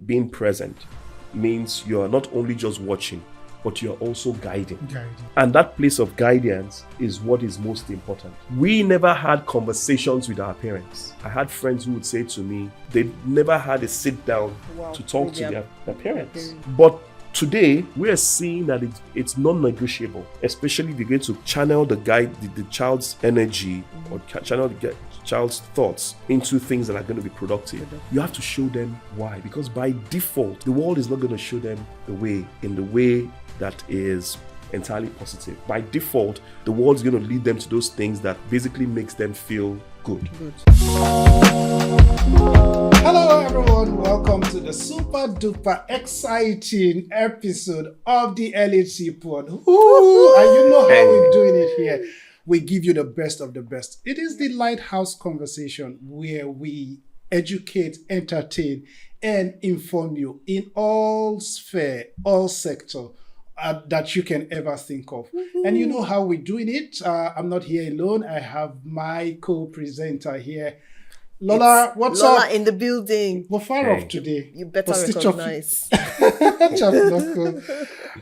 being present means you are not only just watching, but you're also guiding. And that place of guidance is what is most important. We never had conversations with our parents. I had friends who would say to me, they never had a sit down to talk to their parents. But today, we are seeing that it's non-negotiable, especially if you're going to channel the child's energy or channel the child's thoughts into things that are going to be productive. You have to show them why, because by default, the world is not going to show them the way that is entirely positive. By default, the world is going to lead them to those things that basically makes them feel good. Hello everyone, welcome to the super duper exciting episode of the LHC Pod. And you know how we're doing it here. We give you the best of the best. It is the Lighthouse Conversation where we educate, entertain, and inform you in all sphere, all sector that you can ever think of. And you know how we're doing it. I'm not here alone. I have my co-presenter here. Lola, what's up? Lola in the building. We're far off today. You better recognize.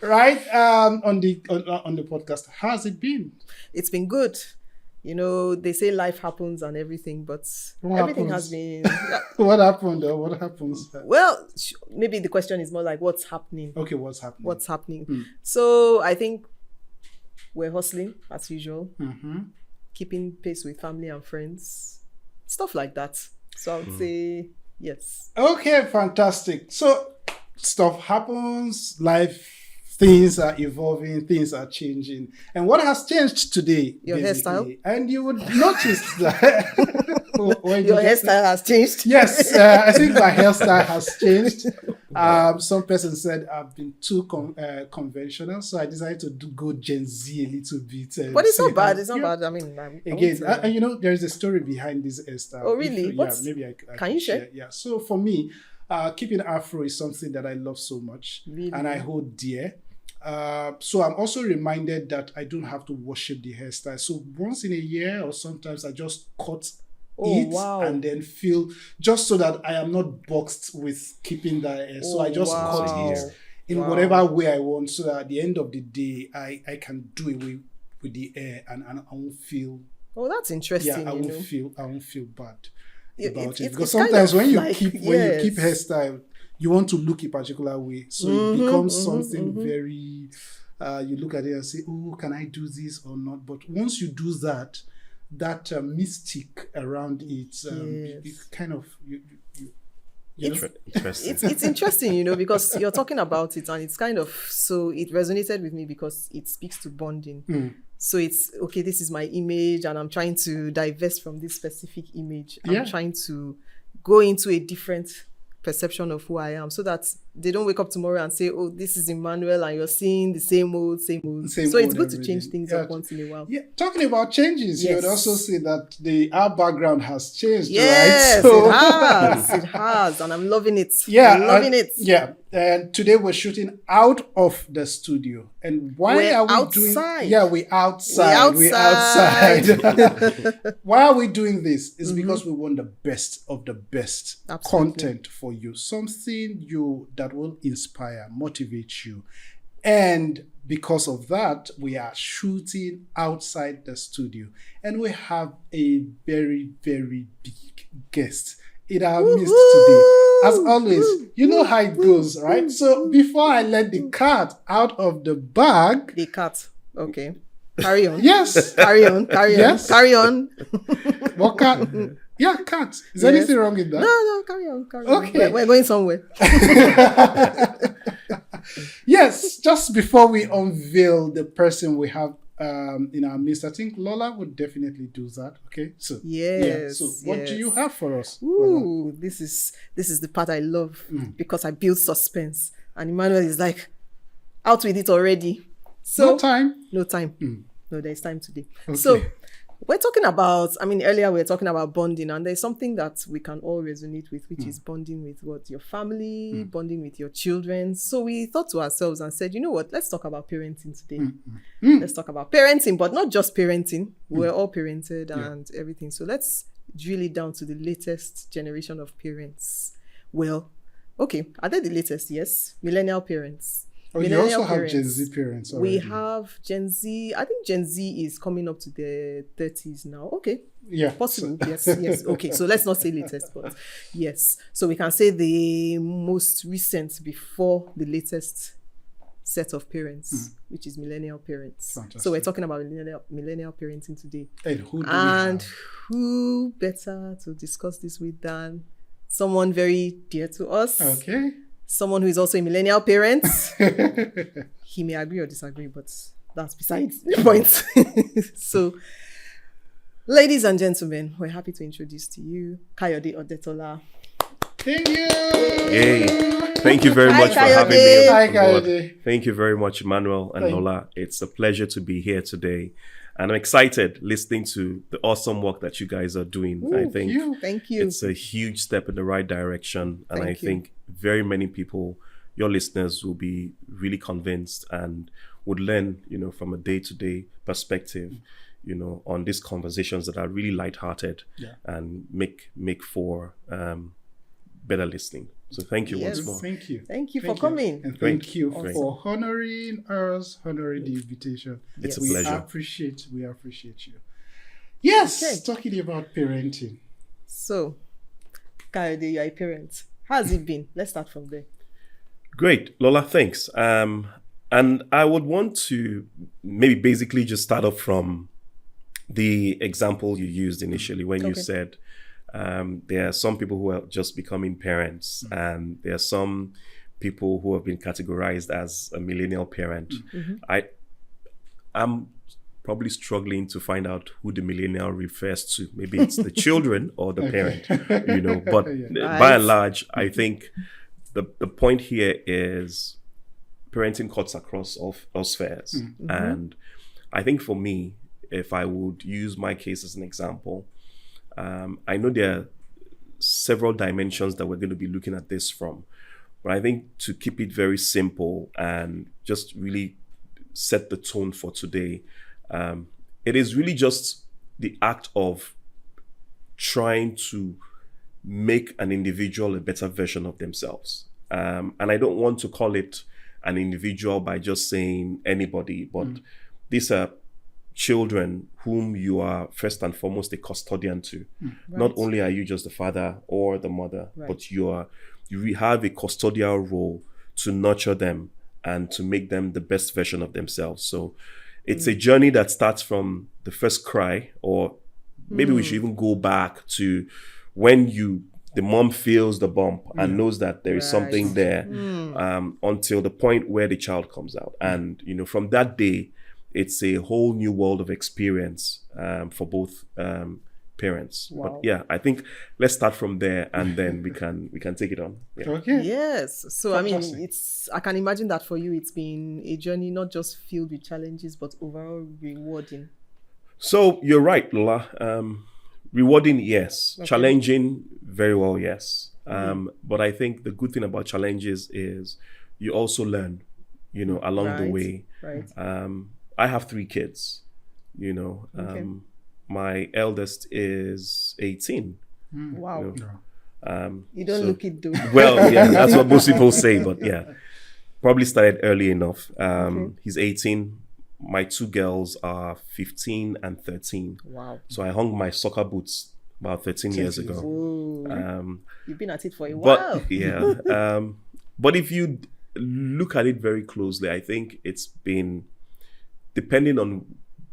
Right? On the podcast. How's it been? It's been good. You know, they say life happens and everything, but everything has been... What happened though? What happens? Well, maybe the question is more like, what's happening? Okay, what's happening? What's happening? So I think we're hustling as usual, keeping pace with family and friends, stuff like that. So I would say yes. Okay, fantastic. So stuff happens, things are evolving, things are changing. And what has changed today? Your hairstyle? And you would notice that. Your hairstyle has changed? Yes, I think my hairstyle has changed. Some person said I've been too conventional, so I decided to go Gen Z a little bit. But it's not bad. It's not bad. I mean, and you know, there's a story behind this hairstyle. Oh, really? Maybe I can you share? Yeah. So for me, keeping afro is something that I love so much, and I hold dear. So I'm also reminded that I don't have to worship the hairstyle. So once in a year, or sometimes I just cut and then feel, just so that I am not boxed with keeping that hair. So I just cut it in whatever way I want, so that at the end of the day, I can do it with the hair, and I won't feel. Oh, that's interesting. Yeah, I won't feel bad about it, because it's sometimes kind of when you keep hairstyle, you want to look a particular way, so it becomes something very. You look at it and say, "Oh, can I do this or not?" But once you do that, mystic around it, it's kind of you know. It's interesting, you know, because you're talking about it, and it's kind of, so it resonated with me because it speaks to bonding. So it's okay. This is my image, and I'm trying to divest from this specific image. I'm trying to go into a different perception of who I am, so that they don't wake up tomorrow and say, "Oh, this is Emmanuel," and you're seeing the same old. So it's good to change things up once in a while. Yeah, talking about changes, you would also say that our background has changed, yes, right? So it has, and I'm loving it. Yeah, and today we're shooting out of the studio. And why are we outside? doing? Yeah, we're outside. Why are we doing this? It's because we want the best of the best content for you, something that will inspire, motivate you. And because of that, we are shooting outside the studio, and we have a very, very big guest in our midst today. As always, you know how it goes, right? So before I let the cat out of the bag. The cat. Okay. Carry on. Yes. Carry on. Yes. Carry on. What cat? Yeah, cat. Is there anything wrong with that? No, carry on. Okay. We're going somewhere. Yes, just before we unveil the person we have in our midst, I think Lola would definitely do that. Okay, so So what do you have for us? Ooh, this is the part I love, because I build suspense, and Emmanuel is like, out with it already. So no time. No, there's time today. Okay. So we're talking about, earlier we were talking about bonding, and there's something that we can all resonate with, which is bonding with your family, bonding with your children. So we thought to ourselves and said, you know what, let's talk about parenting today. Let's talk about parenting, but not just parenting. We're all parented and everything. So let's drill it down to the latest generation of parents. Well, Okay, are they the latest? Yes. Millennial parents. Oh, you also have Gen Z parents already. We have Gen Z. I think Gen Z is coming up to their 30s now. Okay. Yeah. Possible. Yes. Okay. So let's not say latest, but yes. So we can say the most recent before the latest set of parents, which is millennial parents. Fantastic. So we're talking about millennial parenting today. And who do we have? Who better to discuss this with than someone very dear to us? Okay. Someone who is also a millennial parent. He may agree or disagree, but that's besides the point. So, ladies and gentlemen, we're happy to introduce to you Kayode Odetola. Thank you. Yay. Thank you very much for Kayode. having me. Hi, on board. Kayode. Thank you very much, Emmanuel and Lola. It's a pleasure to be here today. And I'm excited listening to the awesome work that you guys are doing. I think Thank you. it's a huge step in the right direction. And Thank you. think very many people, your listeners, will be really convinced and would learn, from a day-to-day perspective, on these conversations that are really lighthearted and make for better listening. So thank you once more. Thank you. Thank you for coming. And thank you for honoring us, honoring the invitation. It's a pleasure. We appreciate you. Yes, talking about parenting. So, Kayode, you're a parent. How has it been? Let's start from there. Great, Lola, thanks. And I would want to maybe basically just start off from the example you used initially when you said there are some people who are just becoming parents and there are some people who have been categorized as a millennial parent. I'm probably struggling to find out who the millennial refers to. Maybe it's the children or the parent, but by and large, I think the point here is parenting cuts across all spheres. And I think for me, if I would use my case as an example, I know there are several dimensions that we're going to be looking at this from, but I think to keep it very simple and just really set the tone for today, it is really just the act of trying to make an individual a better version of themselves. And I don't want to call it an individual by just saying anybody, but these are children whom you are first and foremost a custodian to. Not only are you just the father or the mother, but you have a custodial role to nurture them and to make them the best version of themselves. So it's a journey that starts from the first cry, or maybe we should even go back to when the mom feels the bump and knows that there is something there, until the point where the child comes out. And, from that day, it's a whole new world of experience for both parents. Wow. But I think let's start from there and then we can take it on. Yeah. Okay. Yes. So Fantastic. I can imagine that for you it's been a journey not just filled with challenges but overall rewarding. So you're right, Lola. Rewarding, yes. Okay. Challenging, very well, yes. But I think the good thing about challenges is you also learn, along the way. Right. I have 3 kids, my eldest is 18. Wow. You don't look it though. Well, yeah, that's what most people say, but probably started early enough. He's 18. My 2 girls are 15 and 13. Wow. So I hung my soccer boots about 13 years ago. You've been at it for a while. But if you look at it very closely, I think it's been, depending on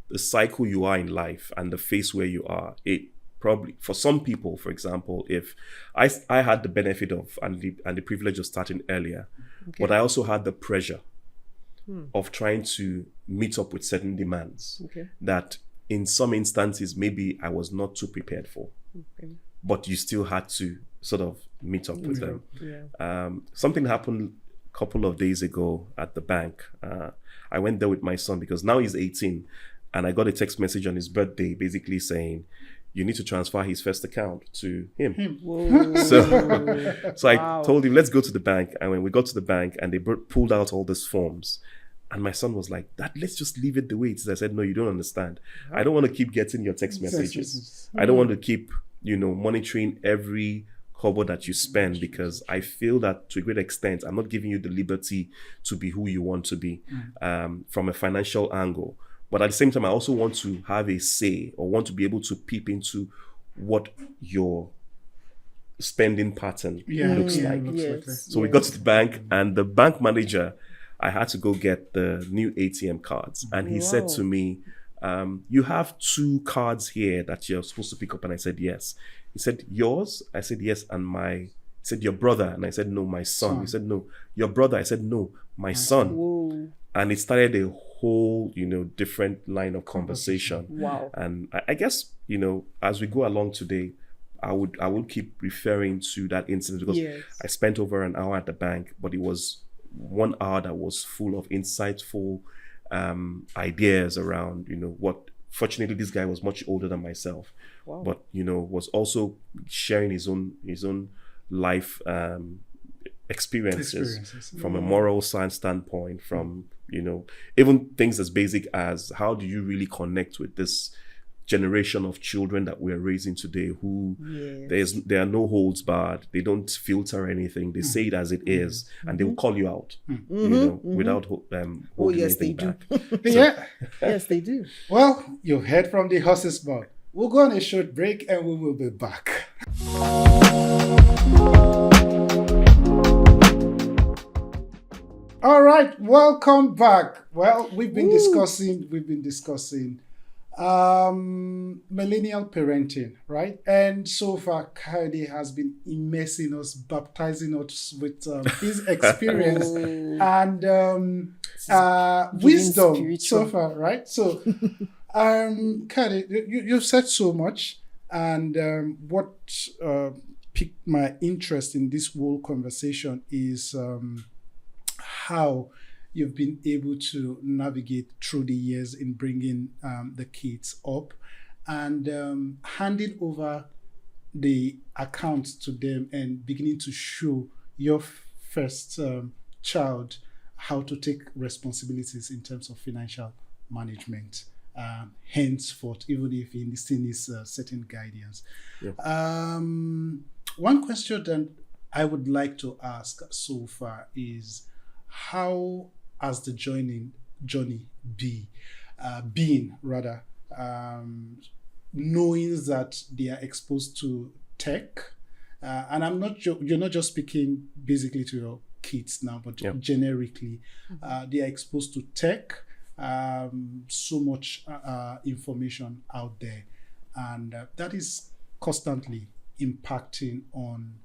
the cycle you are in life and the phase where you are, it probably, for some people, for example, if I had the benefit of and the privilege of starting earlier, but I also had the pressure of trying to meet up with certain demands that in some instances maybe I was not too prepared for, but you still had to sort of meet up with them. Something happened a couple of days ago at the bank. I went there with my son because now he's 18, and I got a text message on his birthday basically saying, you need to transfer his first account to him. So I told him, let's go to the bank. And when we got to the bank and they pulled out all these forms, and my son was like, Dad, let's just leave it the way it is. I said, no, you don't understand. I don't want to keep getting your text messages. I don't want to keep, monitoring every kobo that you spend, because I feel that to a great extent, I'm not giving you the liberty to be who you want to be from a financial angle. But at the same time, I also want to have a say, or want to be able to peep into what your spending pattern looks like. So we got to the bank, and the bank manager, I had to go get the new ATM cards. And he said to me, you have 2 cards here that you're supposed to pick up. And I said, yes. He said, yours? I said, yes. And he said, your brother? And I said, no, my son. He said, no, your brother? I said, no, my son. Whoa. And it started a whole, different line of conversation. Wow. And I guess, as we go along today, I would keep referring to that incident, because I spent over an hour at the bank, but it was 1 hour that was full of insightful ideas around, what. Fortunately, this guy was much older than myself, but was also sharing his own life experiences from a moral science standpoint, from even things as basic as how do you really connect with this generation of children that we're raising today, who there are no holds barred. They don't filter anything. They say it as it is, and they will call you out, without holding anything back. Yes, they do. Well, you've heard from the horse's mouth. We'll go on a short break and we will be back. All right, welcome back. Well, we've been discussing millennial parenting, right? And so far, Kayode has been immersing us, baptizing us with his experience and wisdom so far, right? So, Kayode, you've said so much, and what piqued my interest in this whole conversation is how you've been able to navigate through the years in bringing the kids up and handing over the accounts to them and beginning to show your first child how to take responsibilities in terms of financial management, henceforth, even if he still needs certain guidance. One question that I would like to ask so far is, how has the journey been, knowing that they are exposed to tech, and you're not just speaking basically to your kids now, but generically, they are exposed to tech, so much information out there, and that is constantly impacting on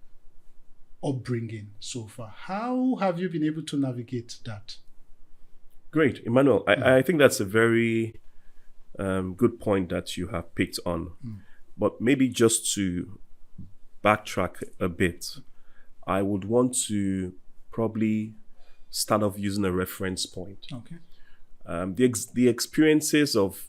upbringing so far. How have you been able to navigate that? Great, Emmanuel. I think that's a very good point that you have picked on. But maybe just to backtrack a bit, I would want to probably start off using a reference point. Okay. The experiences of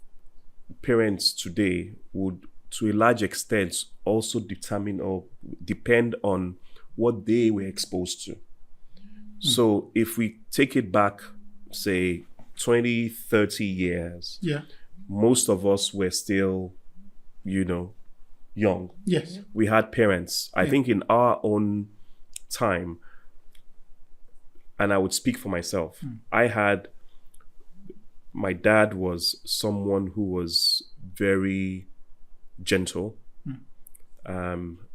parents today would, to a large extent, also determine or depend on what they were exposed to. So if we take it back, say 20, 30 years, most of us were still, young. Yes. We had parents. I think in our own time, and I would speak for myself, my dad was someone who was very gentle.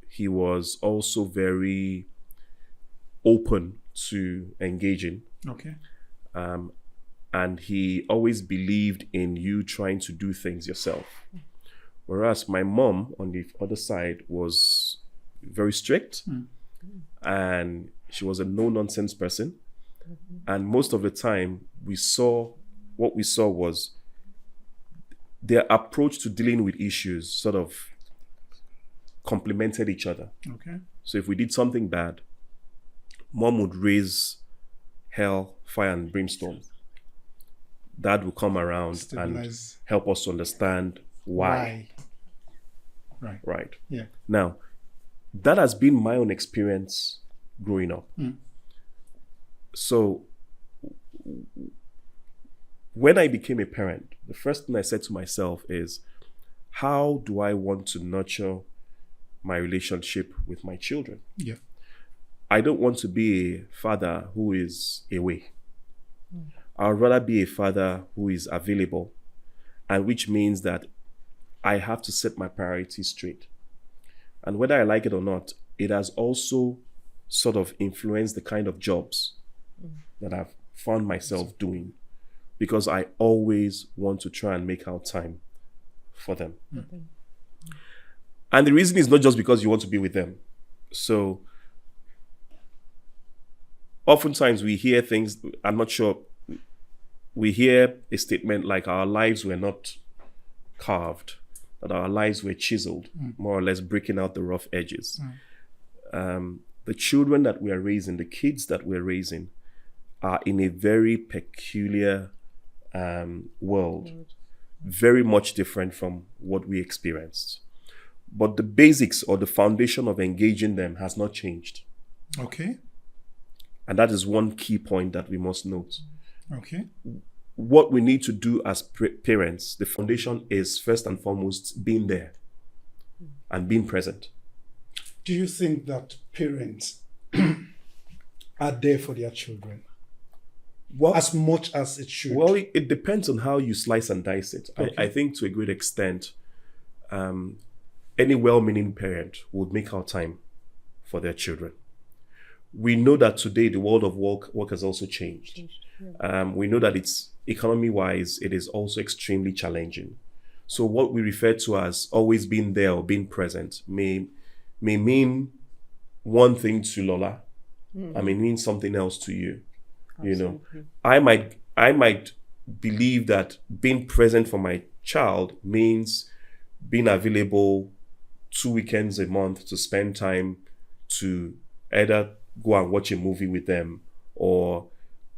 He was also very open to engaging. Okay. And he always believed in you trying to do things yourself. Whereas my mom, on the other side, was very strict, and she was a no-nonsense person. And most of the time, what we saw was their approach to dealing with issues sort of complemented each other. Okay. So if we did something bad, mom would raise hell, fire, and brimstone. Dad would come around and help us to understand why. Right. Yeah. Now, that has been my own experience growing up. So when I became a parent, the first thing I said to myself is, how do I want to nurture my relationship with my children. Yeah. I don't want to be a father who is away. I'd rather be a father who is available, and which means that I have to set my priorities straight. And whether I like it or not, it has also sort of influenced the kind of jobs that I've found myself doing, because I always want to try and make out time for them. And the reason is not just because you want to be with them. So oftentimes we hear things, I'm not sure, we hear a statement like our lives were not carved, that our lives were chiseled, more or less breaking out the rough edges. The children that we are raising, the kids that we're raising, are in a very peculiar world, very much different from what we experienced. But the basics or the foundation of engaging them has not changed. Okay. And that is one key point that we must note. Okay. What we need to do as parents, the foundation is first and foremost being there and being present. Do you think that parents are there for their children? Well, as much as it should? Well, it depends on how you slice and dice it. Okay. I think to a great extent, any well-meaning parent would make out time for their children. We know that today the world of work has also changed. We know that it's economy-wise, it is also extremely challenging. So what we refer to as always being there or being present may mean one thing to Lola. I may mean something else to you. Absolutely. You know, I might believe that being present for my child means being available 2 weekends a month to spend time to either go and watch a movie with them or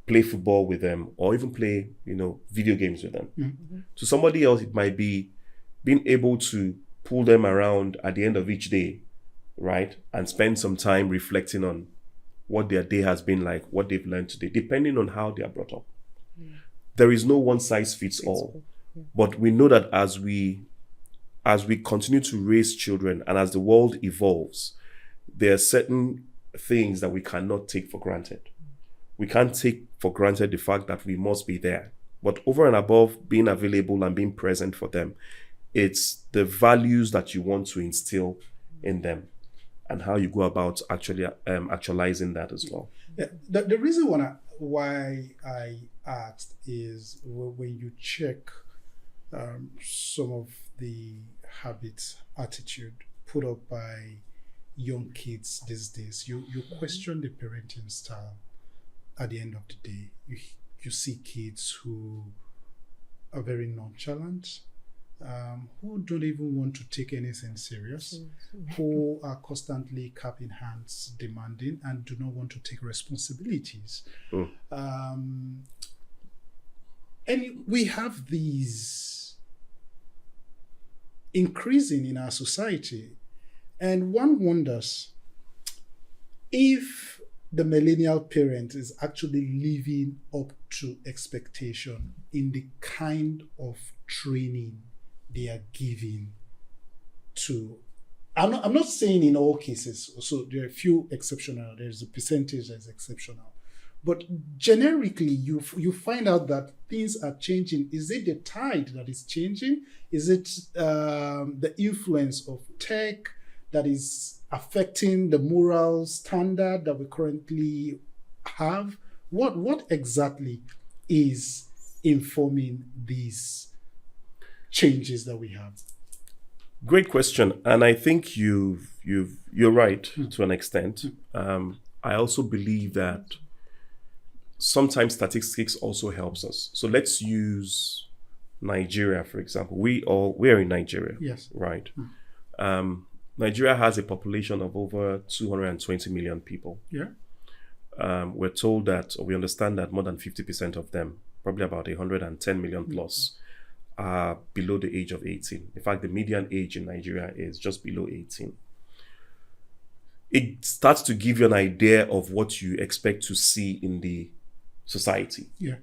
play football with them or even play, video games with them. Mm-hmm. To somebody else, it might be being able to pull them around at the end of each day, right? And spend some time reflecting on what their day has been like, what they've learned today, depending on how they are brought up. Mm. There is no one size fits all. Yeah. But we know that as we continue to raise children and as the world evolves, there are certain things that we cannot take for granted. We can't take for granted the fact that we must be there. But over and above being available and being present for them, it's the values that you want to instill in them and how you go about actually actualizing that as well. Yeah, the reason why I asked is when you check some of the habits, attitude put up by young kids these days, you question the parenting style. At the end of the day, you see kids who are very nonchalant, who don't even want to take anything serious, who are constantly cap in hands, demanding, and do not want to take responsibilities. And we have these increasing in our society. And one wonders if the millennial parent is actually living up to expectation in the kind of training they are giving to. I'm not saying in all cases, so there are a few exceptional, there's a percentage that's exceptional. But generically, you find out that things are changing. Is it the tide that is changing? Is it the influence of tech that is affecting the moral standard that we currently have? What exactly is informing these changes that we have? Great question, and I think you're right to an extent. I also believe that sometimes statistics also helps us. So let's use Nigeria, for example. We are in Nigeria, yes, right? Nigeria has a population of over 220 million people. Yeah. We're told that, or we understand that more than 50% of them, probably about 110 million plus, are below the age of 18. In fact, the median age in Nigeria is just below 18. It starts to give you an idea of what you expect to see in the society. Yeah.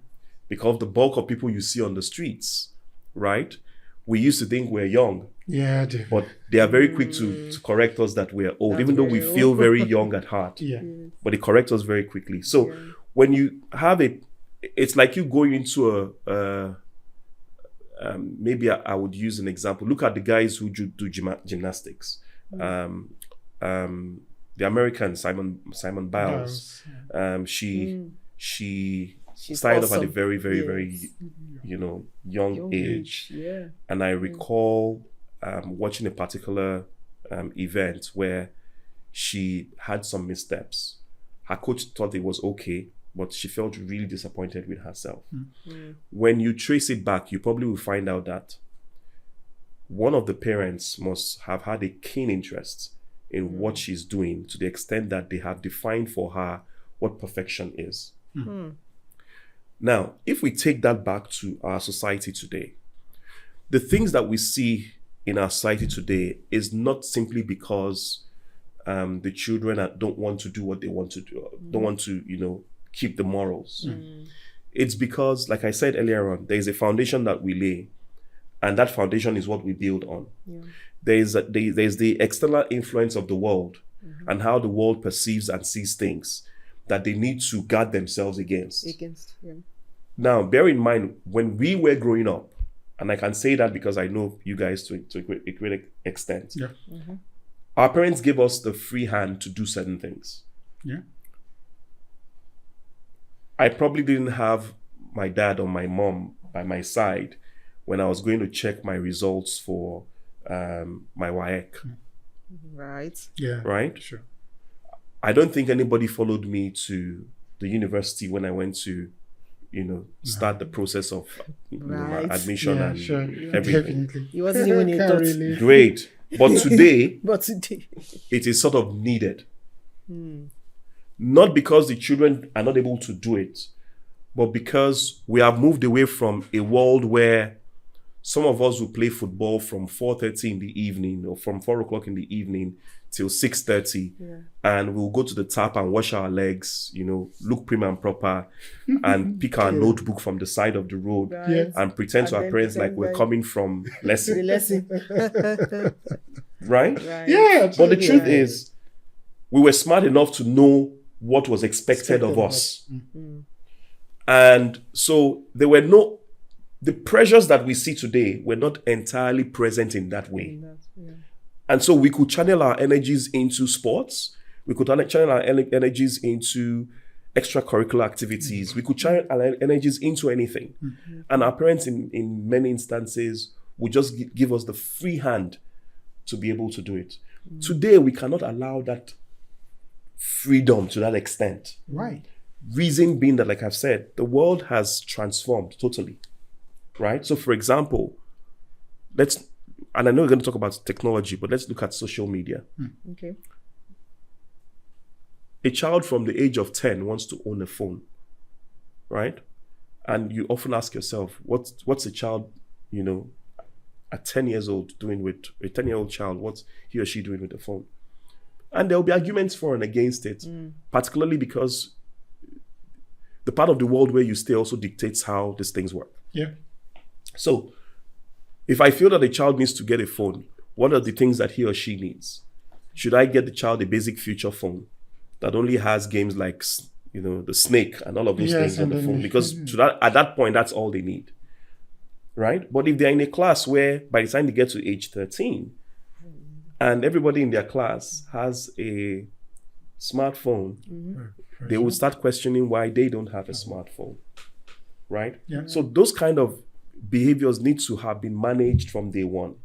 Because the bulk of people you see on the streets, right? We used to think we're young. Yeah, but they are very quick to correct us that we're old, even though we feel very young at heart. Yeah. But they correct us very quickly. So when you have it's like you going into maybe I would use an example. Look at the guys who do gymnastics. The American Simon Biles. She's started off at a very, very, very, young age. Yeah. And I recall watching a particular event where she had some missteps. Her coach thought it was okay, but she felt really disappointed with herself. When you trace it back, you probably will find out that one of the parents must have had a keen interest in what she's doing, to the extent that they have defined for her what perfection is. Now, if we take that back to our society today, the things that we see in our society today is not simply because the children don't want to do what they want to do, don't want to, keep the morals. It's because, like I said earlier on, there is a foundation that we lay, and that foundation is what we build on. There's the external influence of the world and how the world perceives and sees things that they need to guard themselves against. Now, bear in mind, when we were growing up, and I can say that because I know you guys to a great extent, our parents gave us the free hand to do certain things. I probably didn't have my dad or my mom by my side when I was going to check my results for my WAEC. Right. Yeah. Right? Sure. I don't think anybody followed me to the university when I went to, start the process of my admission and everything. Definitely. It wasn't even a thought. Really. Great. But today, Today. it is sort of needed. Not because the children are not able to do it, but because we have moved away from a world where some of us will play football from 4:30 in the evening or from 4 o'clock in the evening till 6:30, and we'll go to the tap and wash our legs, look prim and proper, and pick our notebook from the side of the road and pretend to our parents like we're coming from lesson. The lesson. Right? Yeah. But the truth is, we were smart enough to know what was expected of us. And so the pressures that we see today were not entirely present in that way. And so we could channel our energies into sports. We could channel our energies into extracurricular activities. We could channel our energies into anything. And our parents, in many instances, would just give us the free hand to be able to do it. Today, we cannot allow that freedom to that extent. Right. Reason being that, like I've said, the world has transformed totally. Right? So, for example, and I know we're going to talk about technology, but let's look at social media. Okay. A child from the age of 10 wants to own a phone, right? And you often ask yourself, what's a child, at 10 years old doing with a 10-year-old child? What's he or she doing with the phone? And there'll be arguments for and against it, particularly because the part of the world where you stay also dictates how these things work. Yeah. So, if I feel that a child needs to get a phone, what are the things that he or she needs? Should I get the child a basic feature phone that only has games like, the snake and all of those things on the phone? Because at that point, that's all they need, right? But if they're in a class where by the time they get to age 13, and everybody in their class has a smartphone, they will start questioning why they don't have a smartphone, right? Yeah. So those kind of behaviors need to have been managed from day one.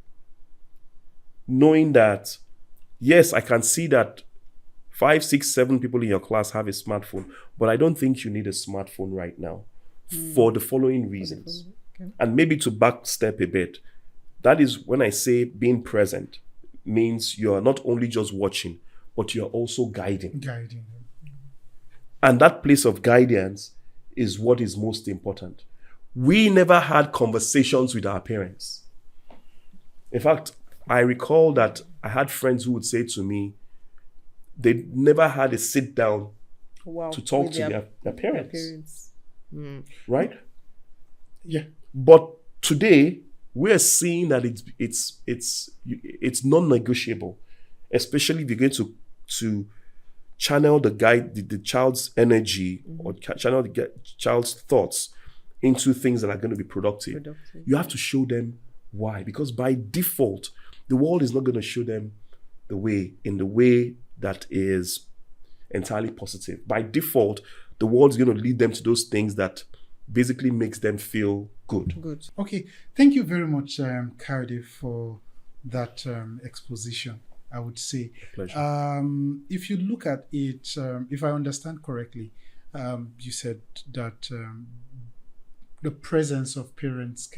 Knowing that, yes, I can see that 5, 6, 7 people in your class have a smartphone, but I don't think you need a smartphone right now for the following reasons. And maybe to backstep a bit, that is when I say being present means you're not only just watching, but you're also guiding. And that place of guidance is what is most important. We never had conversations with our parents. In fact, I recall that I had friends who would say to me, they never had a sit down to talk to their parents. Right? Yeah. But today, we're seeing that it's non-negotiable, especially if you're going to channel the child's energy or channel the child's thoughts into things that are going to be productive. You have to show them why, because by default, the world is not going to show them in the way that is entirely positive. By default, the world is going to lead them to those things that basically makes them feel good. Okay, thank you very much, Kayode, for that exposition, I would say. Pleasure. If you look at it, if I understand correctly, you said that the presence of parents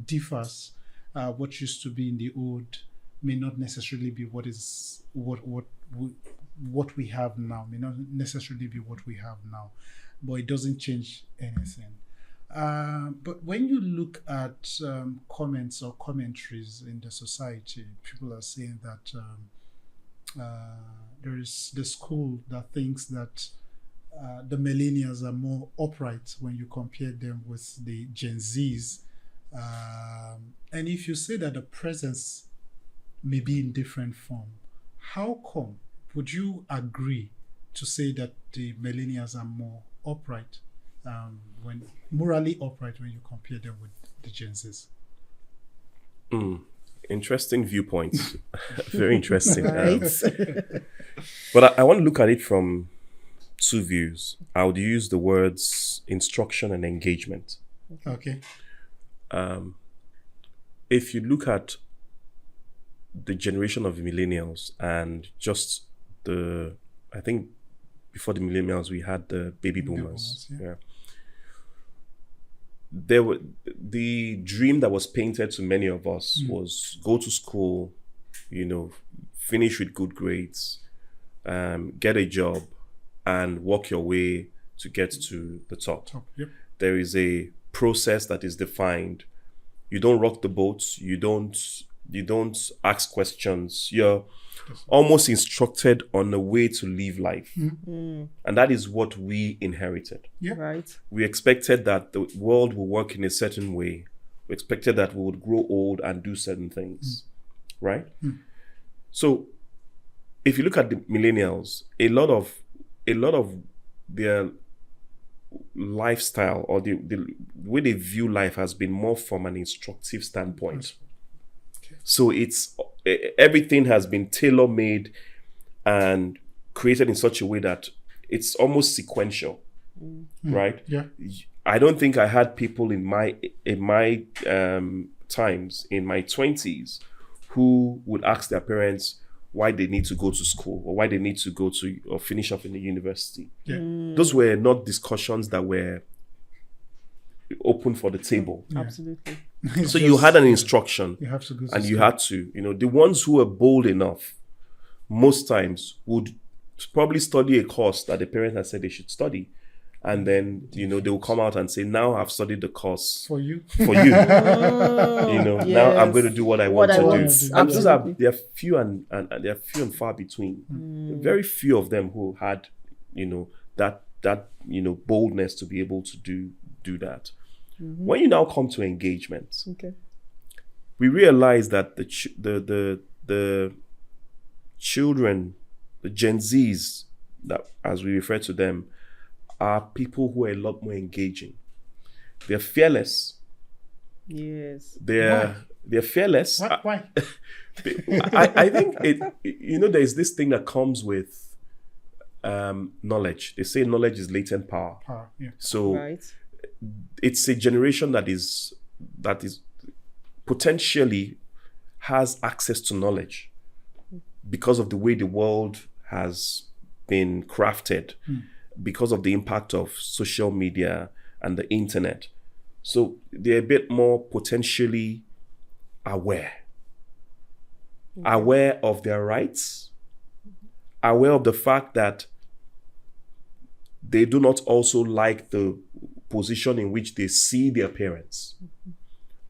differs. What used to be in the old may not necessarily be what we have now, may not necessarily be what we have now, but it doesn't change anything. But when you look at comments or commentaries in the society, people are saying that there is the school that thinks that the millennials are more upright when you compare them with the Gen Zs. And if you say that the presence may be in different form, how come would you agree to say that the millennials are more upright, when morally upright, when you compare them with the Gen Zs? Interesting viewpoints. Very interesting. Right. But I want to look at it from two views. I would use the words instruction and engagement. Okay. If you look at the generation of millennials and just I think before the millennials, we had the baby boomers. Yeah. The dream that was painted to many of us was go to school, finish with good grades, get a job, and work your way to get to the top. Yep. There is a process that is defined. You don't rock the boat. You don't ask questions. You're almost instructed on the way to live life. And that is what we inherited. Yeah. Right. We expected that the world will work in a certain way. We expected that we would grow old and do certain things. Right? So if you look at the millennials, a lot of their lifestyle or the way they view life has been more from an instructive standpoint. So everything has been tailor-made and created in such a way that it's almost sequential, right? Yeah. I don't think I had people in my times in my 20s who would ask their parents why they need to go to school or why they need to go to or finish up in the university. Yeah. Those were not discussions that were open for the table. Yeah. Absolutely. So you had an instruction, you have to go to and school. you had to, the ones who were bold enough, most times would probably study a course that the parents had said they should study. And then, they will come out and say, now I've studied the course For you. Now I'm going to do what I want to do. And those they're few and they're few and far between. Very few of them who had, that boldness to be able to do that. When you now come to engagement, we realize that the children, the Gen Zs, that as we refer to them, are people who are a lot more engaging. They're fearless. Yes. They're fearless. Why? I think there's this thing that comes with knowledge. They say knowledge is latent power. Yeah. So Right. it's a generation that is potentially has access to knowledge because of the way the world has been crafted, because of the impact of social media and the internet. So they're a bit more potentially aware of their rights, aware of the fact that they do not also like the position in which they see their parents.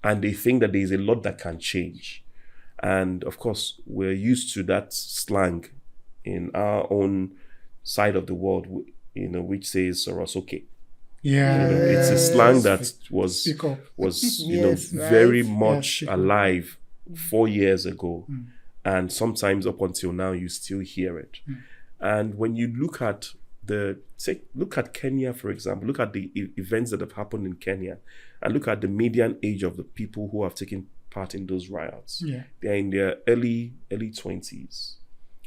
And they think that there is a lot that can change. And of course, we're used to that slang in our own side of the world, which says, Soros, okay. Yeah. It's a slang that was Yes, very right? much Yes, alive 4 years ago, and sometimes up until now you still hear it. And when you look at Kenya, for example, look at the events that have happened in Kenya, and look at the median age of the people who have taken part in those riots. Yeah. They're in their early 20s,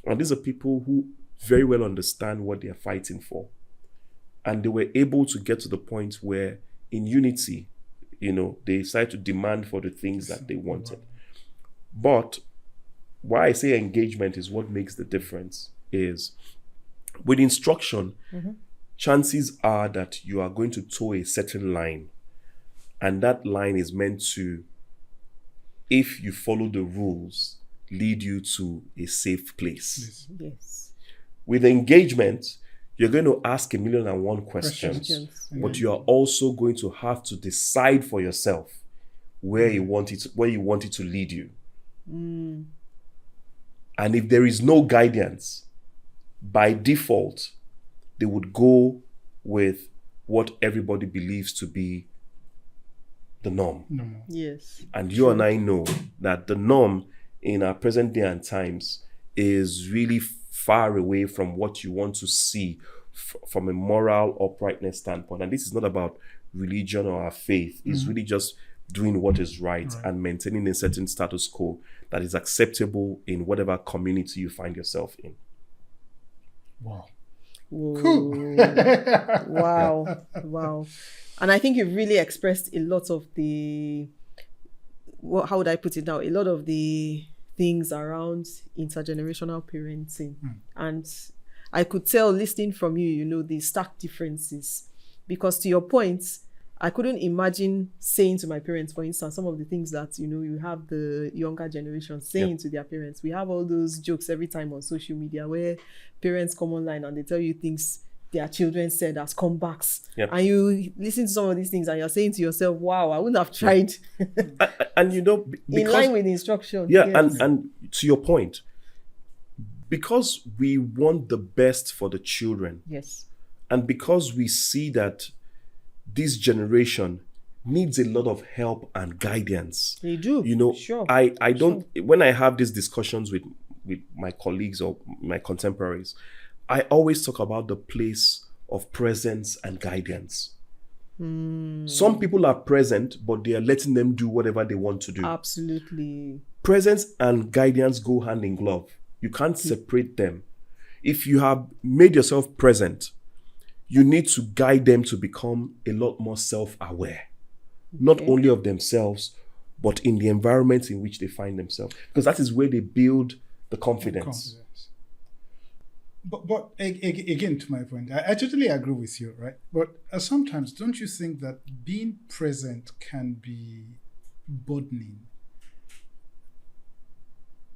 and these are people who very well understand what they are fighting for. And they were able to get to the point where, in unity, they decided to demand for the things that they wanted. But why I say engagement is what makes the difference is, with instruction, chances are that you are going to toe a certain line. And that line is meant to, if you follow the rules, lead you to a safe place. Yes. With engagement, you're going to ask 1,000,001 questions, but you are also going to have to decide for yourself where you want it to lead you. And if there is no guidance, by default, they would go with what everybody believes to be the norm. Yes. And you and I know that the norm in our present day and times is really far away from what you want to see from a moral uprightness standpoint. And this is not about religion or our faith. It's really just doing what is right and maintaining a certain status quo that is acceptable in whatever community you find yourself in. Wow. Whoa. Cool. Wow. And I think you've really expressed a lot of how would I put it now? A lot of the things around intergenerational parenting. And I could tell, listening from you, the stark differences. Because to your point, I couldn't imagine saying to my parents, for instance, some of the things that, you have the younger generation saying to their parents. We have all those jokes every time on social media where parents come online and they tell you things their children said as comebacks. And you listen to some of these things and you're saying to yourself, wow, I wouldn't have tried. And because, in line with the instruction. Yeah, yes. and to your point, because we want the best for the children. Yes. And because we see that this generation needs a lot of help and guidance. They do. Sure. I don't, when I have these discussions with my colleagues or my contemporaries, I always talk about the place of presence and guidance. Some people are present, but they are letting them do whatever they want to do. Absolutely. Presence and guidance go hand in glove. You can't separate them. If you have made yourself present, you need to guide them to become a lot more self-aware, not only of themselves, but in the environment in which they find themselves, because that is where they build the confidence. But again, to my point, I totally agree with you, right? But sometimes, don't you think that being present can be burdening?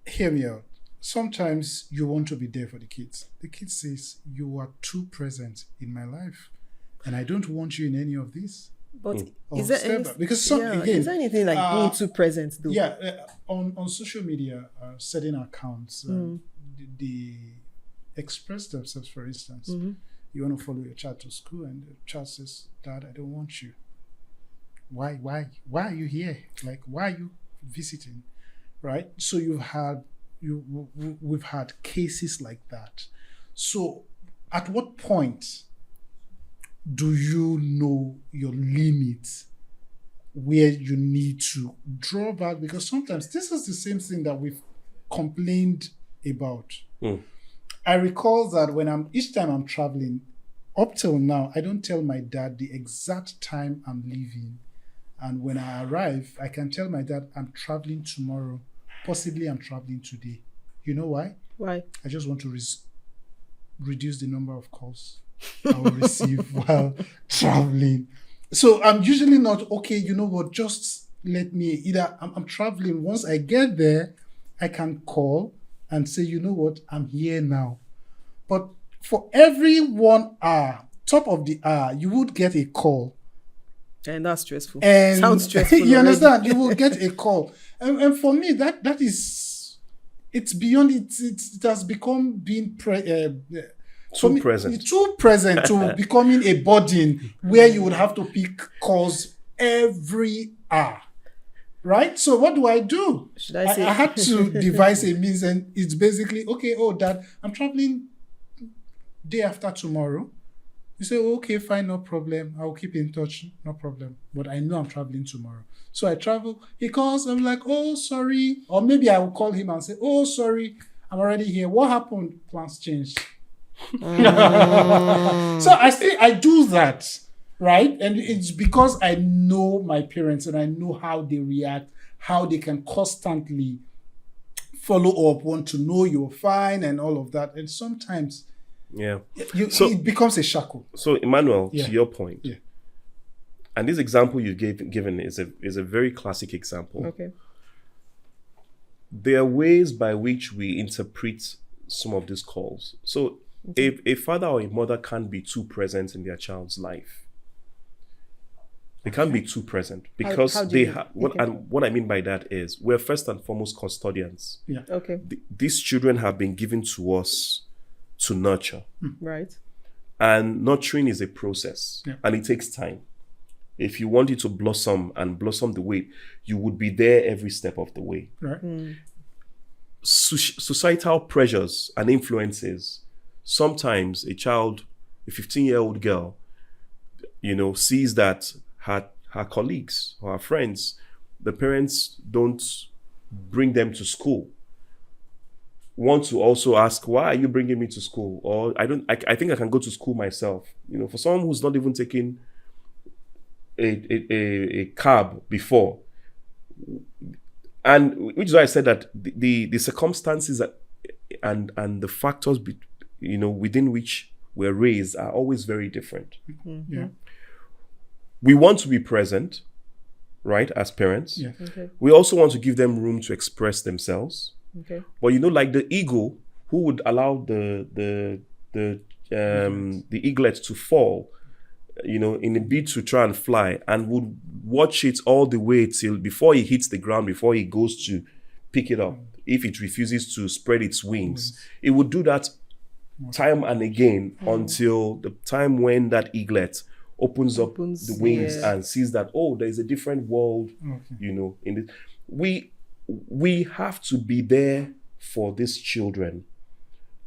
Hear me out. Sometimes you want to be there for the kids. The kid says, you are too present in my life, and I don't want you in any of this. But is there is there anything like being too present, though? Yeah, on social media, certain accounts, they express themselves. For instance, you want to follow your child to school, and the child says, "Dad, I don't want you. Why are you here? Like, why are you visiting?" Right? So we've had cases like that. So at what point do you know your limits where you need to draw back? Because sometimes this is the same thing that we've complained about. I recall that each time I'm traveling, up till now, I don't tell my dad the exact time I'm leaving. And when I arrive, I can tell my dad I'm traveling tomorrow. Possibly I'm traveling today. You know why? Why? I just want to reduce the number of calls I will receive while traveling. So I'm usually not, okay, you know what, just let me, either I'm traveling. Once I get there, I can call and say, you know what, I'm here now. But for every 1 hour, top of the hour, you would get a call. And that's stressful. And sounds stressful. You understand? You will get a call. And for me, that is, it's beyond, it has become being Too present. Too present to becoming a burden where you would have to pick calls every hour. Right? So what do I do? Should I say? I had to devise a means, and it's basically, okay, oh, Dad, I'm traveling day after tomorrow. You say, okay, fine, no problem. I'll keep in touch, no problem. But I know I'm traveling tomorrow. So I travel. He calls, I'm like, oh, sorry. Or maybe I will call him and say, oh, sorry, I'm already here. What happened? Plans changed. So I do that. Right? And it's because I know my parents and I know how they react, how they can constantly follow up, want to know you're fine and all of that. And sometimes it becomes a shackle. So, Emmanuel, to your point, and this example you've given is a very classic example. Okay. There are ways by which we interpret some of these calls. So, if a father or a mother can't be too present in their child's life, they can't be too present because what I mean by that is we're first and foremost custodians. Yeah. Okay. These children have been given to us to nurture. Right. And nurturing is a process and it takes time. If you want it to blossom and blossom the way, you would be there every step of the way. Right. Societal pressures and influences. Sometimes a child, a 15-year-old girl, sees that her colleagues or her friends, the parents don't bring them to school. Want to also ask, why are you bringing me to school? Or I think I can go to school myself. For someone who's not even taken a cab before. And which is why I said that the circumstances and the factors within which we're raised are always very different. Mm-hmm. Yeah. We want to be present, right, as parents. Yeah. Okay. We also want to give them room to express themselves. Okay. But like the eagle, who would allow the eaglet to fall, in a bid to try and fly, and would watch it all the way till before he hits the ground, before he goes to pick it up. If it refuses to spread its wings, it would do that time and again until the time when that eaglet opens up the wings and sees that, there's a different world, in it. We have to be there for these children,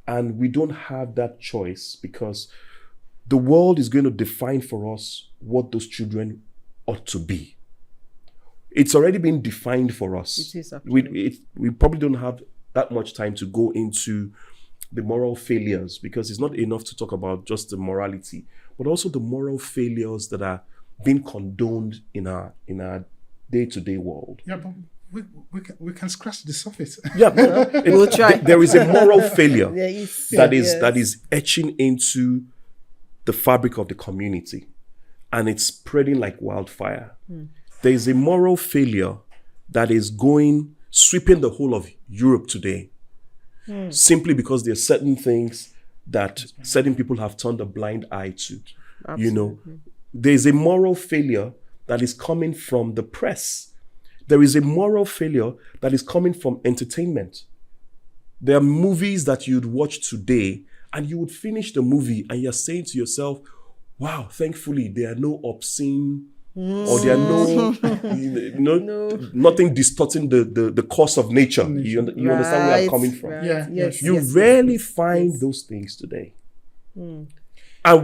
and we don't have that choice because the world is going to define for us what those children ought to be. It's already been defined for us. It is actually. We probably don't have that much time to go into the moral failures, because it's not enough to talk about just the morality, but also the moral failures that are being condoned in our day-to-day world. Yeah, but we can scratch the surface. Yeah, we'll try. There is a moral failure that is is etching into the fabric of the community, and it's spreading like wildfire. There is a moral failure that is sweeping the whole of Europe today, simply because there are certain things that certain people have turned a blind eye to. Absolutely. There's a moral failure that is coming from the press. There is a moral failure that is coming from entertainment. There are movies that you'd watch today and you would finish the movie and you're saying to yourself, wow, thankfully there are no obscene or there are nothing distorting the course of nature. You understand where I'm coming from? Right. Yes. You rarely find those things today. And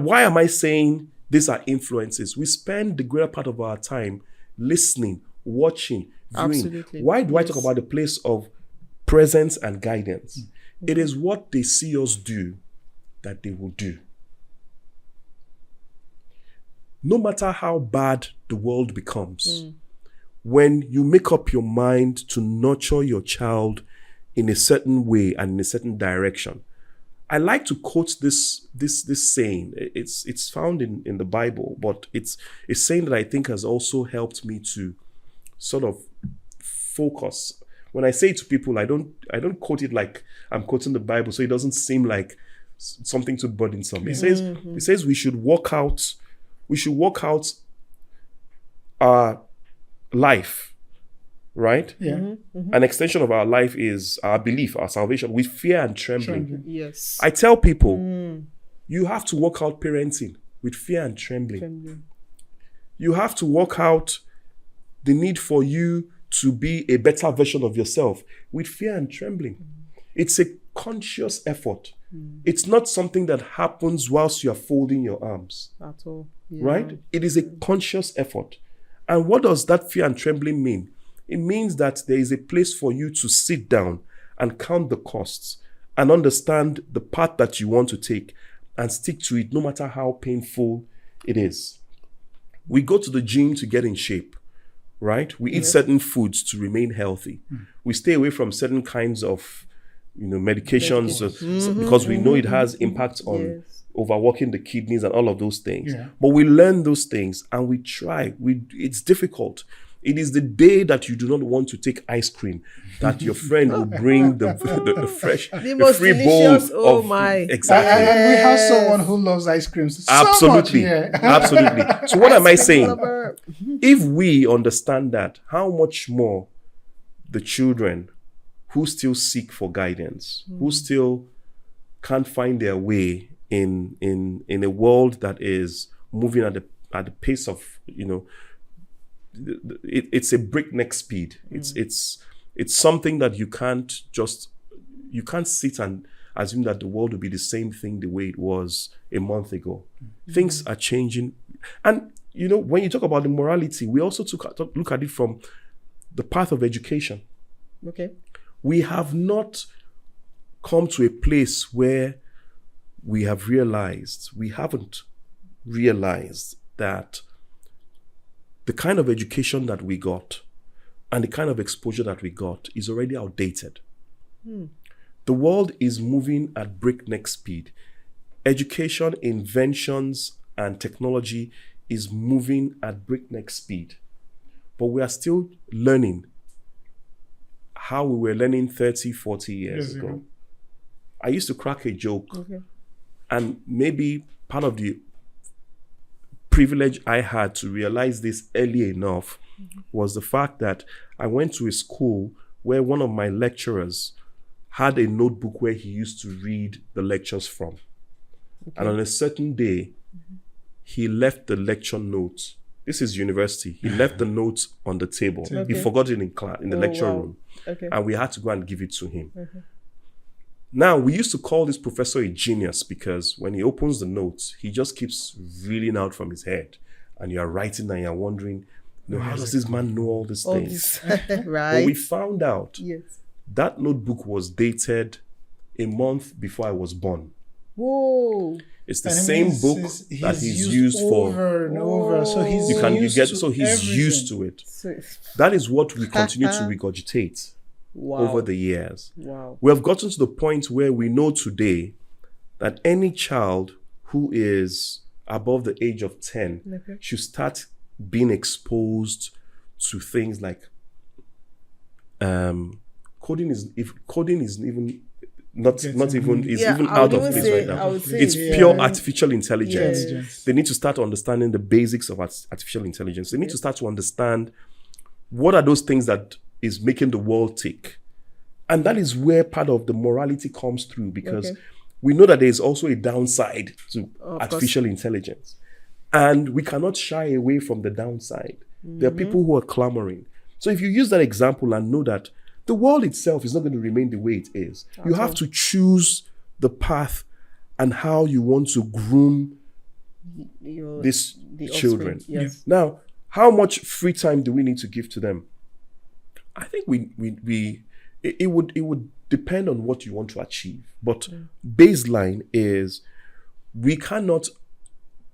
why am I saying these are influences? We spend the greater part of our time listening, watching, viewing. Absolutely. Why do I talk about the place of presence and guidance? It is what they see us do that they will do. No matter how bad the world becomes, when you make up your mind to nurture your child in a certain way and in a certain direction, I like to quote this saying. It's found in the Bible, but it's a saying that I think has also helped me to sort of focus. When I say it to people, I don't quote it like I'm quoting the Bible, so it doesn't seem like something too burdensome. It says we should walk out our life, right? Yeah. An extension of our life is our belief, our salvation, with fear and trembling. Yes. I tell people, You have to work out parenting with fear and trembling. You have to work out the need for you to be a better version of yourself with fear and trembling. It's a conscious effort. It's not something that happens whilst you are folding your arms. At all. Right? It is a conscious effort. And what does that fear and trembling mean? It means that there is a place for you to sit down and count the costs and understand the path that you want to take and stick to it no matter how painful it is. We go to the gym to get in shape, right? We eat certain foods to remain healthy. We stay away from certain kinds of, medications because we know it has impact on overworking the kidneys and all of those things. But we learn those things and we try. It's difficult. It is the day that you do not want to take ice cream that your friend will bring the fresh, the free delicious, bowl my. Exactly. And we have someone who loves ice cream so Absolutely. much. Absolutely. So what am I saying? If we understand that, how much more the children who still seek for guidance, who still can't find their way in a world that is moving at the pace of, it's a breakneck speed. It's something that you can't sit and assume that the world will be the same thing the way it was a month ago. Things are changing. And, when you talk about the morality, we also look at it from the path of education. Okay. We have not come to a place where we haven't realized that the kind of education that we got and the kind of exposure that we got is already outdated. The world is moving at breakneck speed. Education, inventions, and technology is moving at breakneck speed. But we are still learning how we were learning 30, 40 years ago. I used to crack a joke. And maybe part of the privilege I had to realize this early enough was the fact that I went to a school where one of my lecturers had a notebook where he used to read the lectures from. And on a certain day, he left the lecture notes. This is university. He left the notes on the table. He forgot it in class, in the lecture room. And we had to go and give it to him. Now, we used to call this professor a genius because when he opens the notes, he just keeps reading out from his head. And you're writing and you're wondering, how does this man know all these things? Right. But we found out that notebook was dated a month before I was born. Whoa. It's the same book that he's used for over and over. So he's used to it. That is what we continue to regurgitate over the years. We have gotten to the point where we know today that any child who is above the age of 10 should start being exposed to things like coding is even out of place right now. It's pure artificial intelligence. They need to start understanding the basics of artificial intelligence. They need to start to understand what are those things that is making the world tick. And that is where part of the morality comes through, because we know that there is also a downside to artificial intelligence. And we cannot shy away from the downside. There are people who are clamoring. So if you use that example and know that the world itself is not going to remain the way it is, you have to choose the path and how you want to groom these children. Now, how much free time do we need to give to them? I think it would depend on what you want to achieve. But baseline is we cannot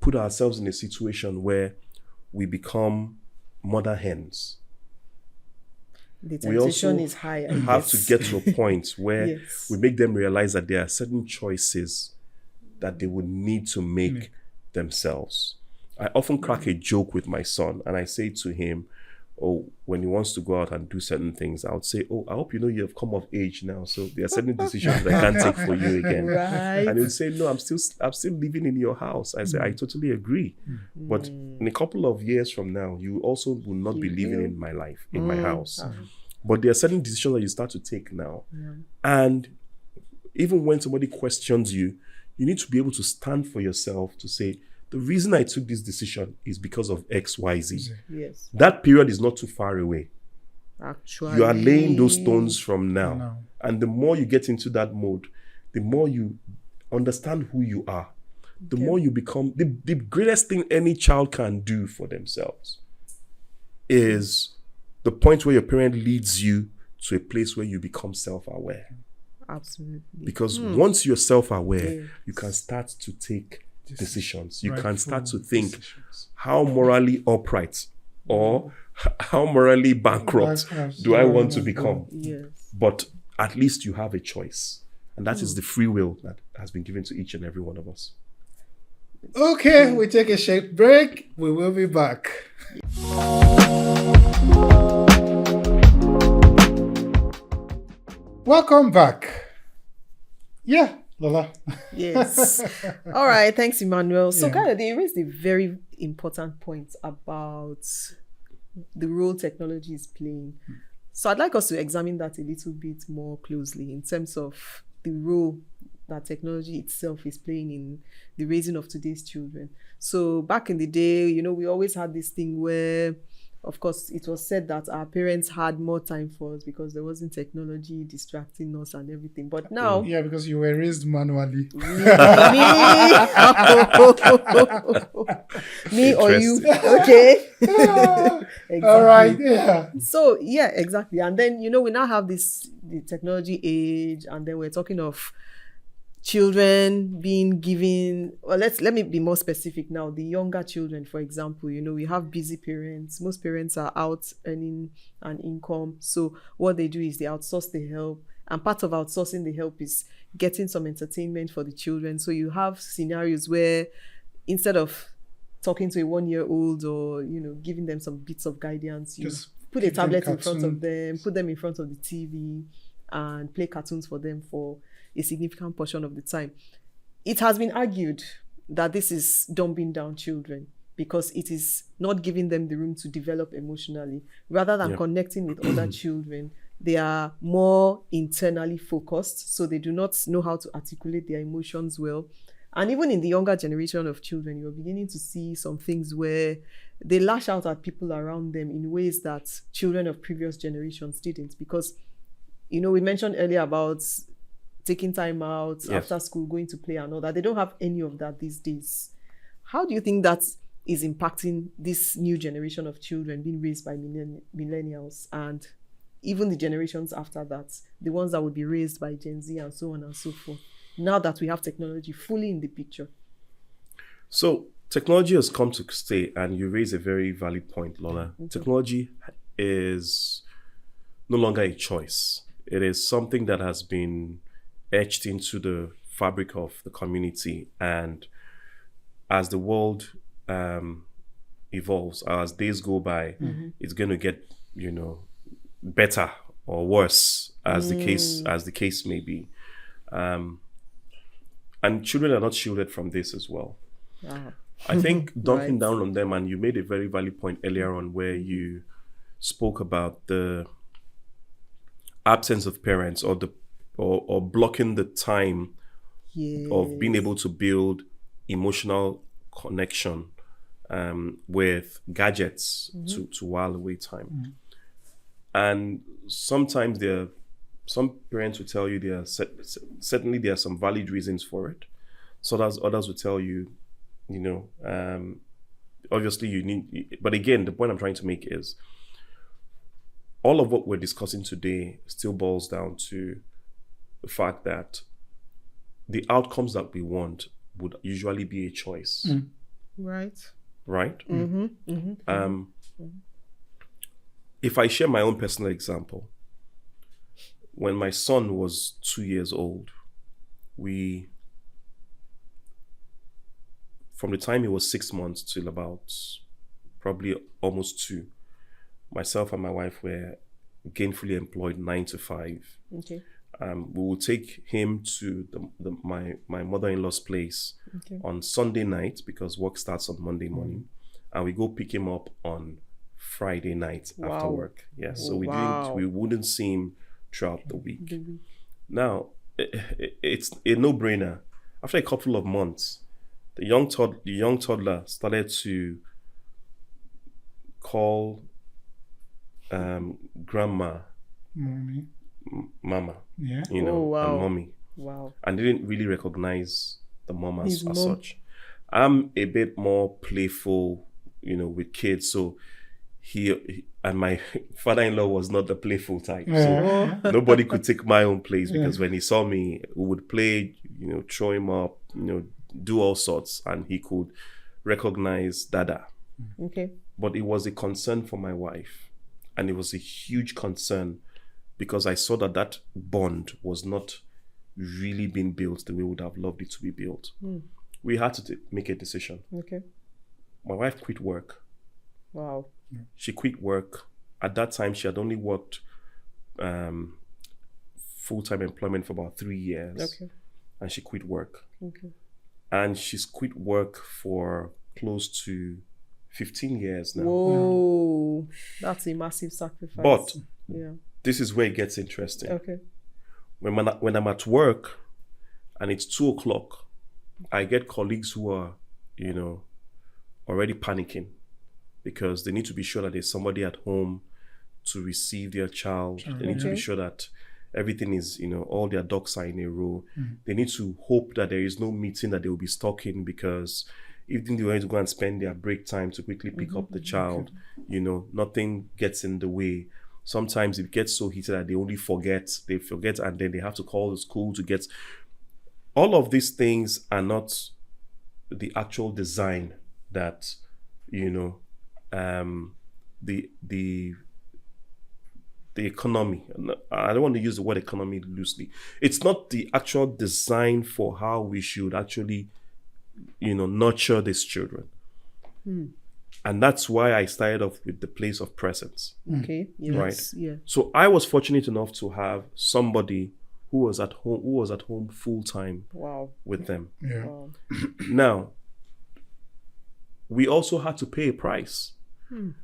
put ourselves in a situation where we become mother hens. The temptation is high. We have to get to a point where we make them realize that there are certain choices that they would need to make themselves. I often crack a joke with my son and I say to him, when he wants to go out and do certain things, I would say, I hope you know you have come of age now, so there are certain decisions that I can't take for you again. And he would say, no, I'm still living in your house. I say, I totally agree. But in a couple of years from now, you also will not be living in my life, in my house. But there are certain decisions that you start to take now. And even when somebody questions you, you need to be able to stand for yourself to say, the reason I took this decision is because of X, Y, Z. Yes. That period is not too far away. Actually. You are laying those stones from now. And the more you get into that mode, the more you understand who you are, the more you become, the greatest thing any child can do for themselves is the point where your parent leads you to a place where you become self-aware. Absolutely. Because once you're self-aware, you can start to take decisions. You can start to think, how morally upright or how morally bankrupt do I want to become? Yes. But at least you have a choice. And that is the free will that has been given to each and every one of us. Okay, we take a short break. We will be back. Welcome back. Yeah, Lola. Yes. All right. Thanks, Emmanuel. So, Kayode, you raised a very important point about the role technology is playing. So, I'd like us to examine that a little bit more closely in terms of the role that technology itself is playing in the raising of today's children. So, back in the day, we always had this thing where, of course, it was said that our parents had more time for us because there wasn't technology distracting us and everything. But now... Yeah, because you were raised manually. Me or you. Okay. Exactly. All right, yeah. So, yeah, exactly. And then, we now have the technology age, and then we're talking of children being given, well, let me be more specific now. The younger children, for example, we have busy parents. Most parents are out earning an income. So what they do is they outsource the help. And part of outsourcing the help is getting some entertainment for the children. So you have scenarios where instead of talking to a 1-year-old or, giving them some bits of guidance, you just put a tablet in front of them, put them in front of the TV and play cartoons for them for a significant portion of the time. It has been argued that this is dumbing down children because it is not giving them the room to develop emotionally. Rather than connecting with other children, they are more internally focused, so they do not know how to articulate their emotions well. And even in the younger generation of children, you're beginning to see some things where they lash out at people around them in ways that children of previous generations didn't. Because, we mentioned earlier about taking time out after school, going to play and all that. They don't have any of that these days. How do you think that is impacting this new generation of children being raised by millennials and even the generations after that, the ones that would be raised by Gen Z and so on and so forth, now that we have technology fully in the picture? So technology has come to stay, and you raise a very valid point, Lola. Okay. Technology is no longer a choice. It is something that has been etched into the fabric of the community, and as the world evolves, as days go by, it's going to get better or worse as the case may be, and children are not shielded from this as well. I think dumping down on them, and you made a very valid point earlier on where you spoke about the absence of parents or blocking the time of being able to build emotional connection with gadgets to while away time. And sometimes some parents will tell you certainly there are some valid reasons for it. So others will tell you, obviously you need, but again, the point I'm trying to make is all of what we're discussing today still boils down to the fact that the outcomes that we want would usually be a choice. Right. If I share my own personal example, when my son was 2 years old, from the time he was 6 months till about probably almost 2, myself and my wife were gainfully employed 9 to 5. Okay. We will take him to my mother-in-law's place on Sunday night because work starts on Monday morning, and we go pick him up on Friday night after work. Yes, so we wouldn't see him throughout the week. Now, it's a no-brainer after a couple of months, the young toddler started to call grandma, mama, Yeah. you know, Oh, wow. and mommy. Wow. And didn't really recognize the mom as His mom. such. I'm a bit more playful, you know, with kids. So he and my father-in-law was not the playful type. Yeah. So nobody could take my own place, because when he saw me, we would play, you know, throw him up, you know, do all sorts, and he could recognize Dada. Okay. But it was a concern for my wife, and it was a huge concern because I saw that that bond was not really being built the way we would have loved it to be built. We had to make a decision. Okay. My wife quit work. Wow. She quit work. At that time, she had only worked full-time employment for about 3 years. Okay. And she quit work. Okay. And she's quit work for close to 15 years now. Whoa. That's a massive sacrifice. But yeah. this is where it gets interesting. Okay. When I'm at work and it's 2:00, I get colleagues who are, you know, already panicking because they need to be sure that there's somebody at home to receive their child. They need to be sure that everything is, you know, all their ducks are in a row. They need to hope that there is no meeting that they will be stuck in, because even if they want to go and spend their break time to quickly pick up the child, you know, nothing gets in the way. Sometimes it gets so heated that they forget, and then they have to call the school to get. All of these things are not the actual design that, you know, the economy. I don't want to use the word economy loosely. It's not the actual design for how we should actually, you know, nurture these children. And that's why I started off with the place of presence. Okay. Yes. Right. Yeah. So I was fortunate enough to have somebody who was at home full time Wow. with them. Yeah. Wow. Now, we also had to pay a price.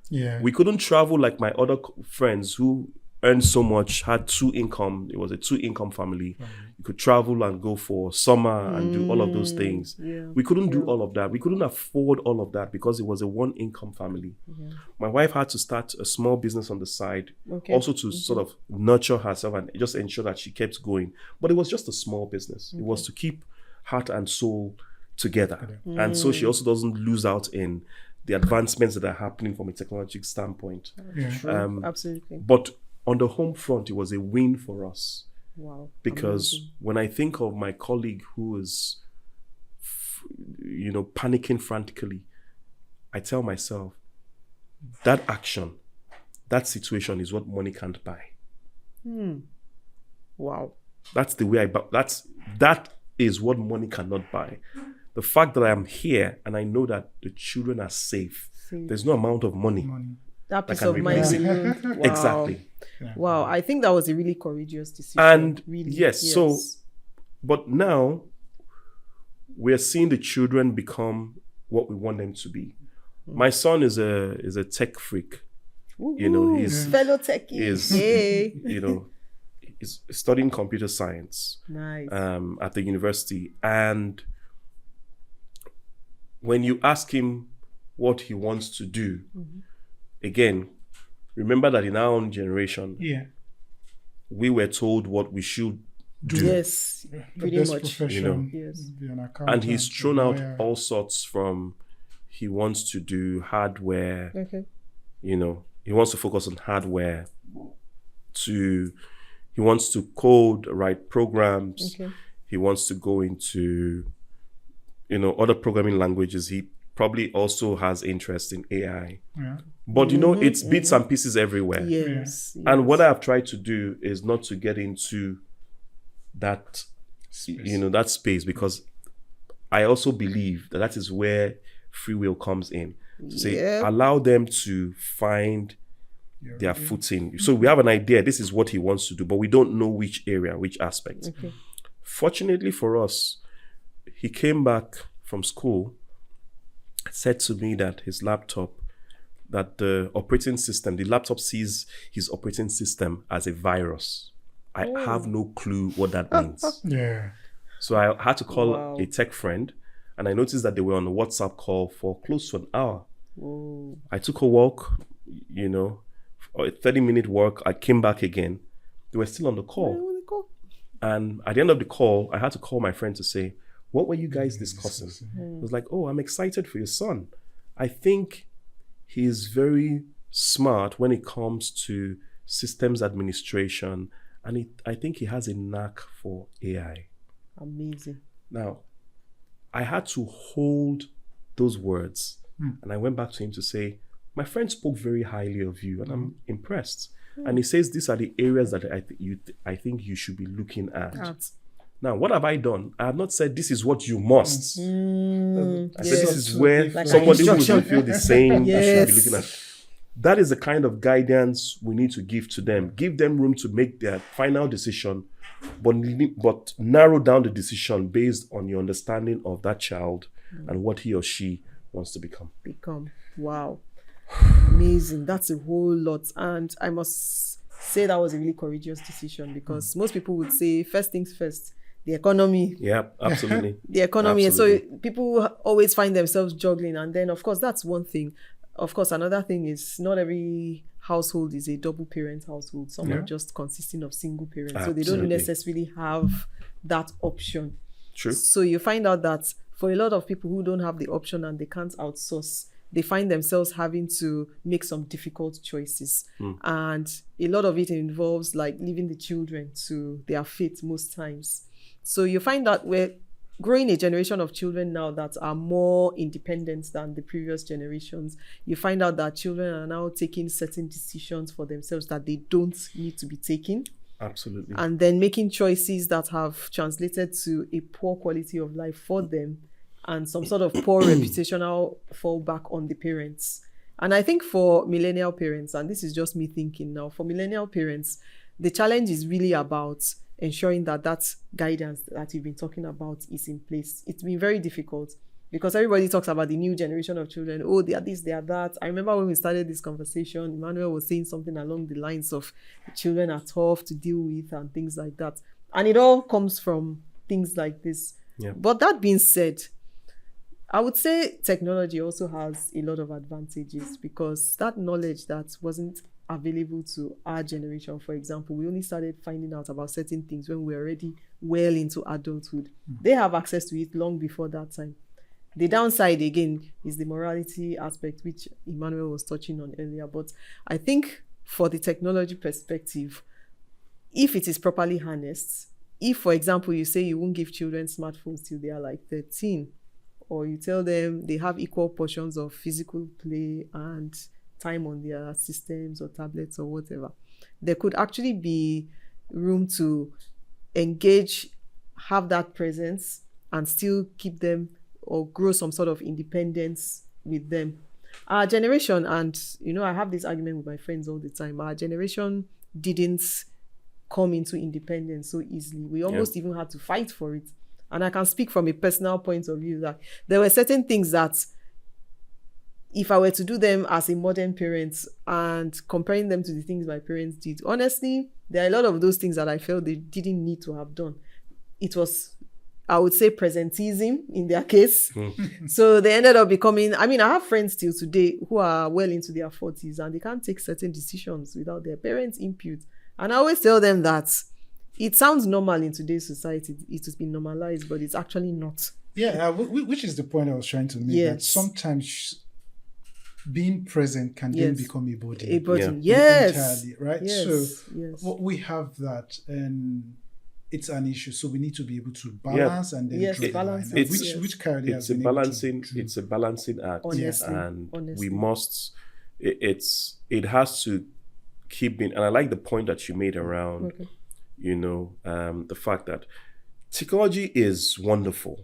Yeah. We couldn't travel like my other friends who earned so much, had 2 income. It was a 2-income family. You could travel and go for summer and do all of those things. Yeah. We couldn't do all of that. We couldn't afford all of that because it was a 1-income family. My wife had to start a small business on the side, also to sort of nurture herself and just ensure that she kept going. But it was just a small business. It was to keep heart and soul together. And so she also doesn't lose out in the advancements that are happening from a technological standpoint. True. Absolutely. But on the home front, it was a win for us. Wow. Because Amazing. when I think of my colleague who is, you know, panicking frantically, I tell myself, that action, that situation is what money can't buy. Wow. That's the way that is what money cannot buy. The fact that I am here and I know that the children are safe. There's no amount of money. That peace can of mind replace it. alone. Wow. Exactly. Wow. I think that was a really courageous decision. And really, yes, so, but now we're seeing the children become what we want them to be. My son is a tech freak. You know, he's fellow techie. Hey. you know, he's studying computer science. Nice. At the university. And when you ask him what he wants to do, again, remember that in our own generation, we were told what we should do. Yes, pretty much. Profession, you know. Yes. be an accountant, And he's thrown out lawyer. all sorts from, he wants to do hardware, Okay. you know, he wants to focus on hardware, he wants to code, write programs. Okay. He wants to go into, you know, other programming languages. He probably also has interest in AI. Yeah. But, you know, it's bits and pieces everywhere. Yes. And what I've tried to do is not to get into that, you know, that space, because I also believe that that is where free will comes in. To say, allow them to find their footing. So we have an idea, this is what he wants to do, but we don't know which area, which aspect. Okay. Fortunately for us, he came back from school, said to me that his laptop, that the operating system, the laptop sees his operating system as a virus. I have no clue what that means. Yeah. So I had to call a tech friend, and I noticed that they were on a WhatsApp call for close to an hour. Whoa. I took a walk, you know, a 30-minute walk. I came back again. They were still on the call. And at the end of the call, I had to call my friend to say, what were you guys discussing? I was like, oh, I'm excited for your son. I think he is very smart when it comes to systems administration. And I think he has a knack for AI. Amazing. Now, I had to hold those words. And I went back to him to say, my friend spoke very highly of you, and I'm impressed. And he says these are the areas that I think you should be looking at. Now, what have I done? I have not said this is what you must. I said this is where somebody who will feel the same should be looking at. That is the kind of guidance we need to give to them. Give them room to make their final decision, but narrow down the decision based on your understanding of that child and what he or she wants to become. Wow. Amazing. That's a whole lot. And I must say that was a really courageous decision, because most people would say first things first, the economy. Yeah, absolutely. The economy. Absolutely. And so people always find themselves juggling. And then, of course, that's one thing. Of course, another thing is not every household is a double parent household. Some are just consisting of single parents. Absolutely. So they don't necessarily have that option. True. So you find out that for a lot of people who don't have the option and they can't outsource, they find themselves having to make some difficult choices. And a lot of it involves like leaving the children to their fate most times. So you find that we're growing a generation of children now that are more independent than the previous generations. You find out that children are now taking certain decisions for themselves that they don't need to be taking. Absolutely. And then making choices that have translated to a poor quality of life for them and some sort of poor reputational fallback on the parents. And I think for millennial parents, and this is just me thinking now, for millennial parents, the challenge is really about ensuring that that guidance that you've been talking about is in place. It's been very difficult because everybody talks about the new generation of children. Oh, they are this, they are that. I remember when we started this conversation, Emmanuel was saying something along the lines of children are tough to deal with and things like that. And it all comes from things like this. Yeah. But that being said, I would say technology also has a lot of advantages, because that knowledge that wasn't available to our generation, for example, we only started finding out about certain things when we were already well into adulthood. They have access to it long before that time. The downside, again, is the morality aspect, which Emmanuel was touching on earlier. But I think for the technology perspective, if it is properly harnessed, if, for example, you say you won't give children smartphones till they are like 13, or you tell them they have equal portions of physical play and time on their systems or tablets or whatever, there could actually be room to engage, have that presence, and still keep them or grow some sort of independence with them. Our generation, and I have this argument with my friends all the time, our generation didn't come into independence so easily. We almost even had to fight for it. And I can speak from a personal point of view that there were certain things that if I were to do them as a modern parent and comparing them to the things my parents did, honestly, there are a lot of those things that I felt they didn't need to have done. It was, I would say, presentism in their case. So they ended up becoming, I have friends still today who are well into their 40s and they can't take certain decisions without their parents' input. And I always tell them that it sounds normal in today's society. It has been normalized, but it's actually not. Yeah, which is the point I was trying to make. That sometimes being present can then become a burden. A burden, yes. Entirely, right? Yes. So we have that, and it's an issue. So we need to be able to balance and then draw the line. Which Kayode has been able to do. It's a balancing act, honestly. We must. It has to keep being. And I like the point that you made around. Okay. The fact that technology is wonderful.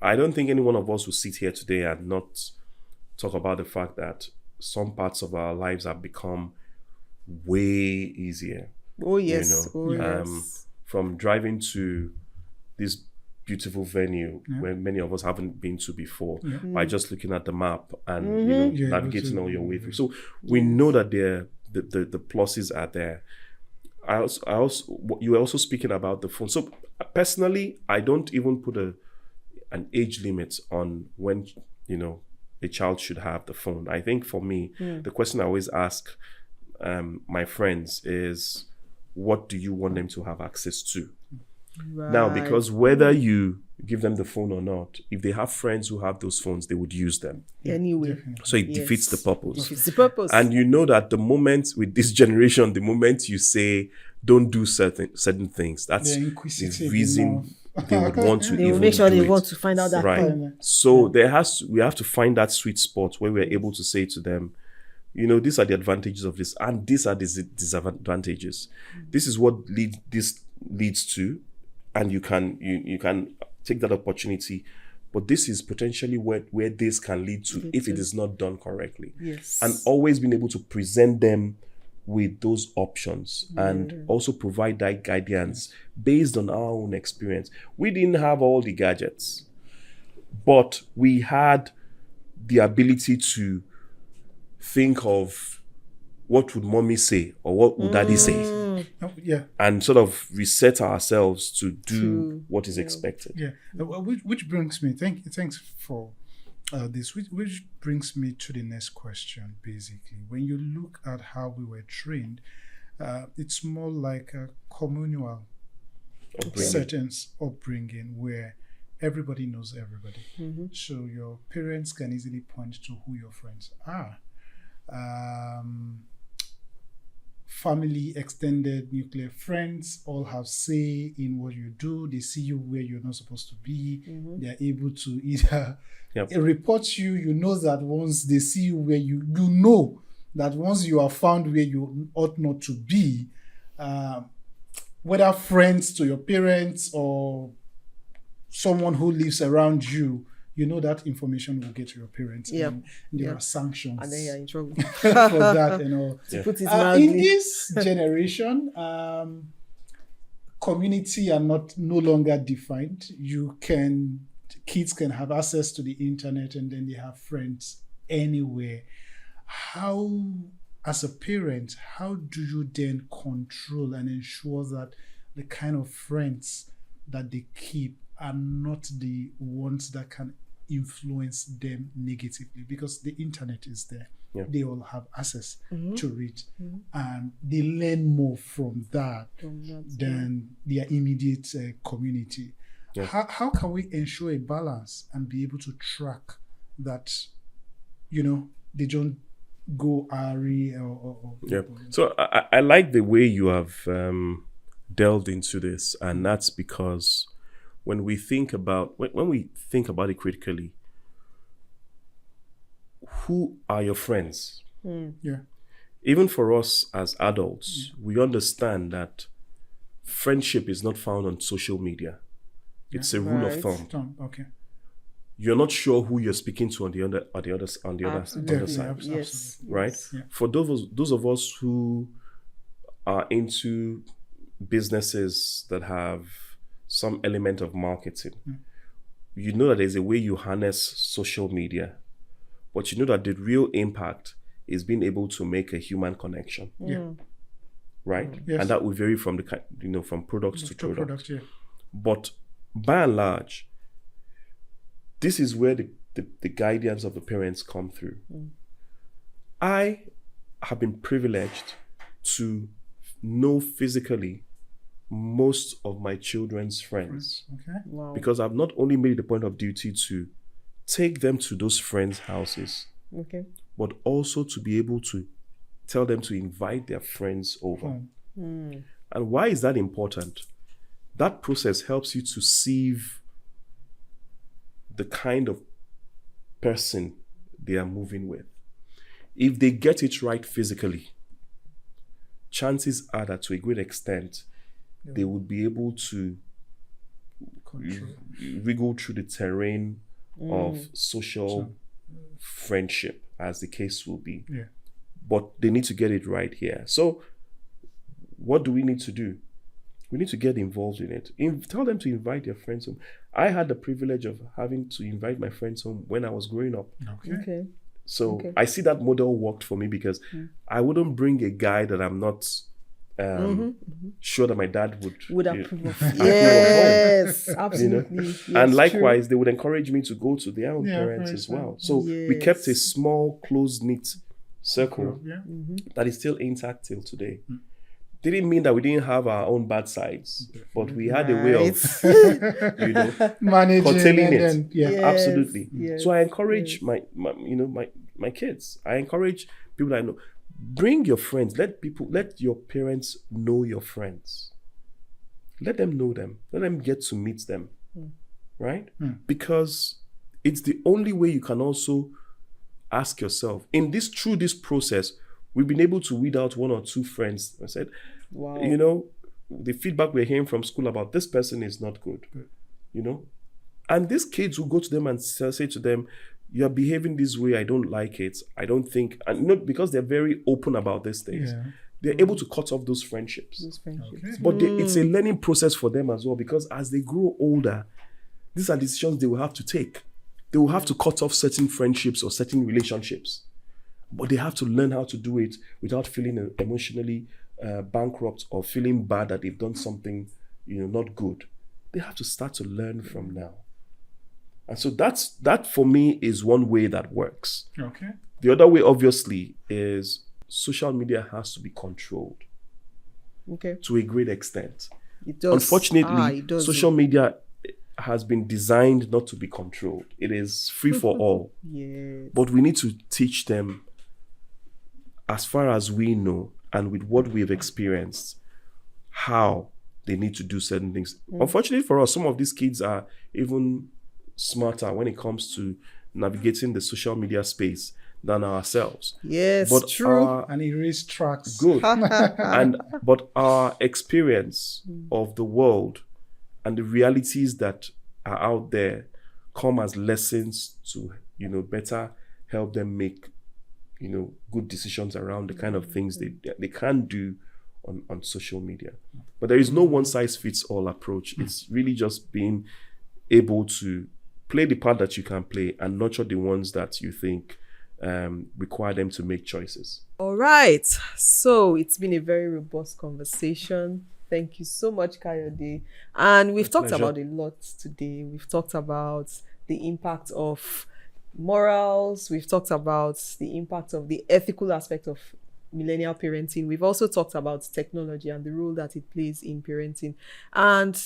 I don't think any one of us will sit here today and not talk about the fact that some parts of our lives have become way easier. Oh, yes. Yes. From driving to this beautiful venue where many of us haven't been to before by just looking at the map and navigating all your way through. So we know that the pluses are there. you were also speaking about the phone. So personally, I don't even put an age limit on when, a child should have the phone. I think for me, the question I always ask my friends is, what do you want them to have access to? Right. Now, because whether you give them the phone or not, if they have friends who have those phones, they would use them. Anyway. So it defeats the purpose. Defeats the purpose. And you know that the moment with this generation, the moment you say, don't do certain things, that's the reason they would want to they will make sure they want to find out that right. So we have to find that sweet spot where we're able to say to them, these are the advantages of this, and these are the disadvantages. This is what this leads to, and you can take that opportunity, but this is potentially where this can lead to if it is not done correctly. Yes. And always being able to present them with those options and also provide that guidance based on our own experience. We didn't have all the gadgets, but we had the ability to think of what would mommy say or what would daddy say. Yeah. And sort of reset ourselves to do what is expected. Yeah. Which brings me, thanks for this, which brings me to the next question, basically. When you look at how we were trained, it's more like a communal upbringing where everybody knows everybody. Mm-hmm. So your parents can easily point to who your friends are. Family, extended, nuclear friends all have say in what you do. They see you where you're not supposed to be. Mm-hmm. They're able to either report you. You know that once they see you where you know that once you are found where you ought not to be, whether friends to your parents or someone who lives around you, you know that information will get to your parents. Yep. And there are sanctions. And then you're in trouble. For that, To put it mildly. In this generation, community are no longer defined. Kids can have access to the internet and then they have friends anywhere. How, as a parent, how do you then control and ensure that the kind of friends that they keep are not the ones that can influence them negatively? Because the internet is there. Yeah. They all have access to it. Mm-hmm. And they learn more from that than their immediate community. Yeah. How can we ensure a balance and be able to track that, they don't go RE or yeah. So I like the way you have delved into this, and that's because when we think about it critically, who are your friends? Yeah. Even for us as adults, we understand that friendship is not found on social media. It's a rule of thumb. Okay. You're not sure who you're speaking to on the other side. Yes. Right? Yeah. For those of us who are into businesses that have some element of marketing, you know that there's a way you harness social media, but you know that the real impact is being able to make a human connection. Yeah. Right? Yes. And that will vary from from products to product. Yeah. But by and large, this is where the guidance of the parents come through. I have been privileged to know physically most of my children's friends. Okay. Wow. Because I've not only made it a point of duty to take them to those friends' houses, but also to be able to tell them to invite their friends over. And why is that important? That process helps you to sieve the kind of person they are moving with. If they get it right physically, chances are that to a great extent, they would be able to wriggle through the terrain of social friendship, as the case will be. Yeah. But they need to get it right here. So what do we need to do? We need to get involved in it. Tell them to invite their friends home. I had the privilege of having to invite my friends home when I was growing up. Okay. So I see that model worked for me because I wouldn't bring a guy that I'm not sure that my dad would approve of. approve of Yes, absolutely. Yes, and likewise, true. they would encourage me to go to their own parents as well. So we kept a small, close-knit circle that is still intact till today. Didn't mean that we didn't have our own bad sides, but we had a way of, managing, curtailing it. then, Absolutely. Yes, So I encourage my kids. I encourage people that I know. Bring your friends. Let your parents know your friends. Let them know them. Let them get to meet them. Right? Because it's the only way you can also ask yourself. Through this process, we've been able to weed out 1 or 2 friends. I said, wow, the feedback we're hearing from school about this person is not good. And these kids will go to them and say to them, you're behaving this way, I don't like it. I don't think, and because they're very open about these things, they're able to cut off those friendships. Okay. But it's a learning process for them as well, because as they grow older, these are decisions they will have to take. They will have to cut off certain friendships or certain relationships. But they have to learn how to do it without feeling emotionally bankrupt or feeling bad that they've done something, not good. They have to start to learn from now. And so that for me is one way that works. Okay. The other way, obviously, is social media has to be controlled. Okay. To a great extent. It does. Unfortunately, social media has been designed not to be controlled. It is free for all. Yes. But we need to teach them, as far as we know and with what we've experienced, how they need to do certain things. Unfortunately for us, some of these kids are even smarter when it comes to navigating the social media space than ourselves. Yes, but true. And erase tracks. Good. But our experience of the world and the realities that are out there come as lessons to, better help them make, good decisions around the kind of things they can do on social media. But there is no one size fits all approach. It's really just being able to play the part that you can play and nurture the ones that you think require them to make choices. All right. So it's been a very robust conversation. Thank you so much, Kayode. And we've talked about a lot today. We've talked about the impact of morals. We've talked about the impact of the ethical aspect of millennial parenting. We've also talked about technology and the role that it plays in parenting. And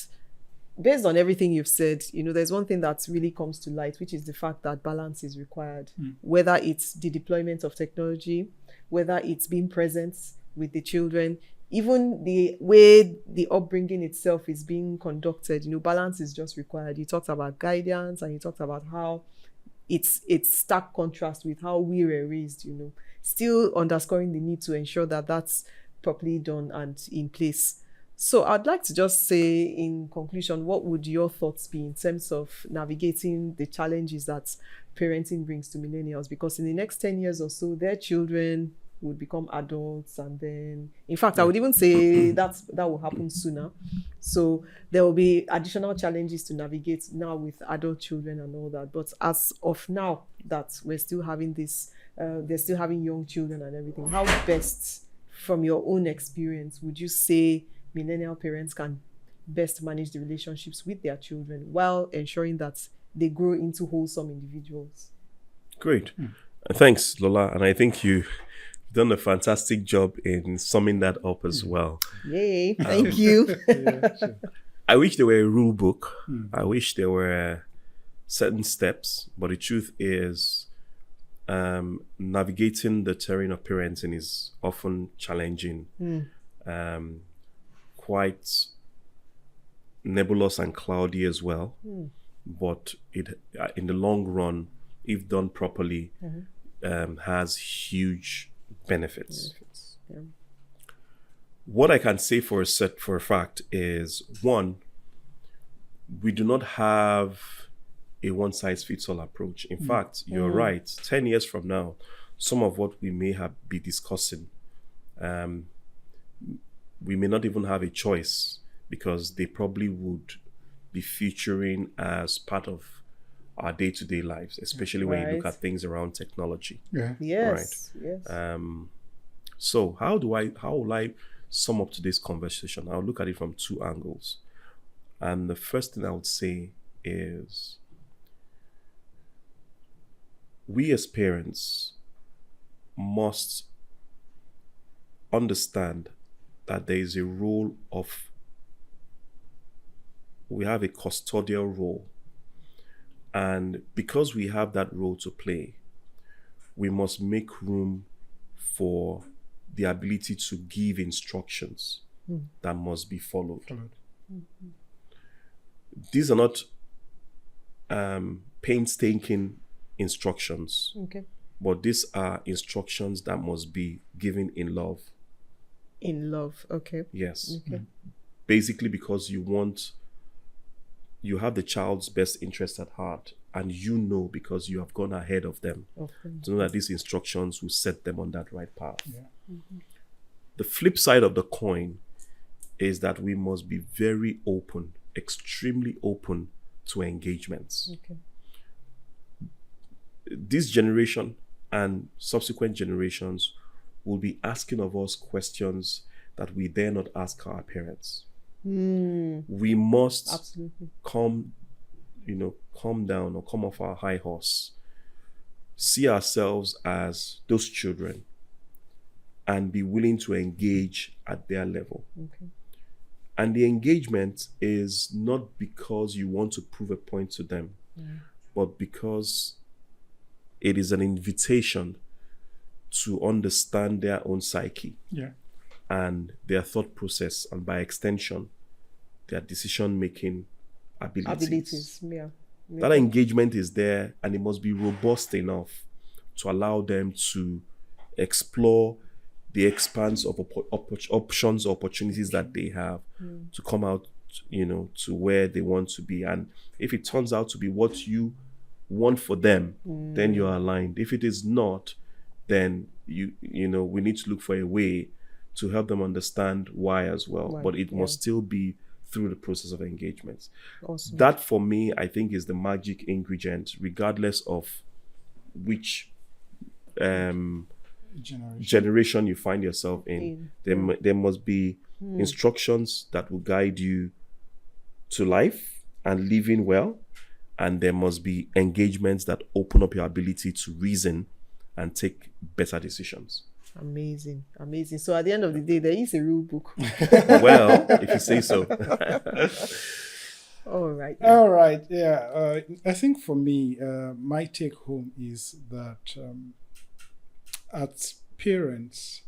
based on everything you've said, there's one thing that really comes to light, which is the fact that balance is required, whether it's the deployment of technology, whether it's being present with the children, even the way the upbringing itself is being conducted, balance is just required. You talked about guidance and you talked about how it's stark contrast with how we were raised, still underscoring the need to ensure that that's properly done and in place. So I'd like to just say, in conclusion, what would your thoughts be in terms of navigating the challenges that parenting brings to millennials? Because in the next 10 years or so, their children would become adults, and then, in fact, I would even say that will happen sooner. So there will be additional challenges to navigate now with adult children and all that. But as of now, that we're still having this, they're still having young children and everything, how best, from your own experience, would you say millennial parents can best manage the relationships with their children while ensuring that they grow into wholesome individuals? Great. Thanks, Lola. And I think you've done a fantastic job in summing that up as well. Yay. Thank you. I wish there were a rule book. I wish there were certain steps. But the truth is, navigating the terrain of parenting is often challenging. Quite nebulous and cloudy as well, but it in the long run, if done properly, has huge benefits. Yeah. What I can say for a fact is, one, we do not have a one-size-fits-all approach. In fact, you're right. 10 years from now, some of what we may be discussing, we may not even have a choice, because they probably would be featuring as part of our day-to-day lives, especially when you look at things around technology. Yeah. Yes. Right. Yes. So how will I sum up today's conversation, I'll look at it from two angles. And the first thing I would say is, we as parents must understand that there is a role of, we have a custodial role. And because we have that role to play, we must make room for the ability to give instructions that must be followed. These are not painstaking instructions, but these are instructions that must be given in love. In love, okay. Yes. Okay. Basically, because you have the child's best interest at heart, and you know, because you have gone ahead of them, to know that these instructions will set them on that right path. The flip side of the coin is that we must be very open, extremely open to engagements. This generation and subsequent generations will be asking of us questions that we dare not ask our parents. We must calm down or come off our high horse, see ourselves as those children, and be willing to engage at their level. And the engagement is not because you want to prove a point to them, but because it is an invitation to understand their own psyche and their thought process, and by extension, their decision-making abilities. That engagement is there, and it must be robust enough to allow them to explore the expanse of options, opportunities that they have to come out, to where they want to be. And if it turns out to be what you want for them, then you're aligned. If it is not, then we need to look for a way to help them understand why as well. But it must still be through the process of engagement. That, for me, I think, is the magic ingredient, regardless of which generation you find yourself in. There must be instructions that will guide you to life and living well, and there must be engagements that open up your ability to reason and take better decisions. Amazing. So at the end of the day, there is a rule book. Well, if you say so. All right. Yeah. I think for me, my take home is that as parents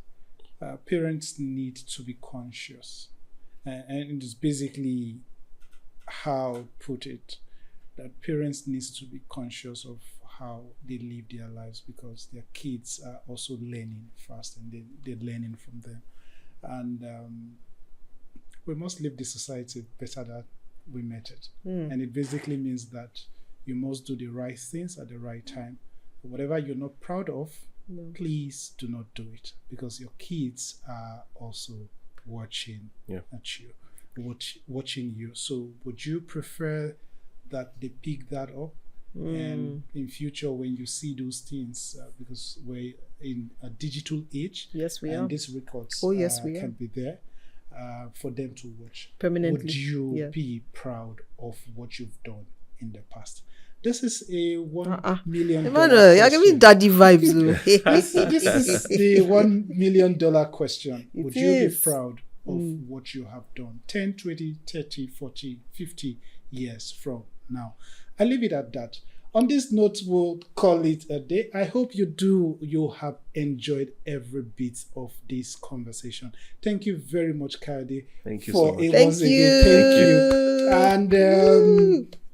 need to be conscious, and it's basically how I put it, that parents need to be conscious of how they live their lives, because their kids are also learning fast, and they're learning from them. And we must live the society better than we met it. And it basically means that you must do the right things at the right time. Whatever you're not proud of, please do not do it, because your kids are also watching at you, watching you. So would you prefer that they pick that up? And in future, when you see those things, because we're in a digital age, we are. These records can be there for them to watch permanently. Would you be proud of what you've done in the past? This is a $1 million Emmanuel, you're giving daddy vibes. This is the $1 million question. Would you be proud of what you have done 10, 20, 30, 40, 50 years from now? I leave it at that. On this note, we'll call it a day. I hope you have enjoyed every bit of this conversation. Thank you very much, Kayode. Thank you so much. Thank you. And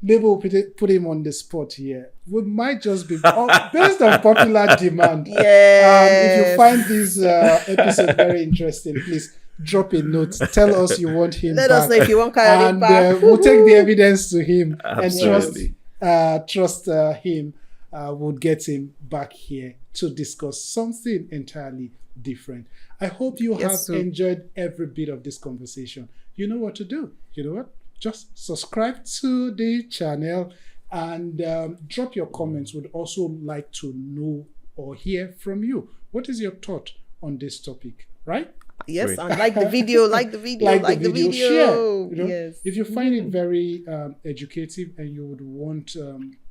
maybe we'll put him on the spot here. We might just be based on popular demand. If you find this episode very interesting, please drop a note. Tell us you want him Let back. us know if you want Kayode back. We'll take the evidence to him. Absolutely. And trust him. We'll get him back here to discuss something entirely different. I hope you have enjoyed every bit of this conversation. You know what to do. You know what? Just subscribe to the channel and drop your comments. We'd also like to know or hear from you. What is your thought on this topic, right? Yes, Great. and like the video, like the video. Share. You know? Yes. If you find it very educative and you would want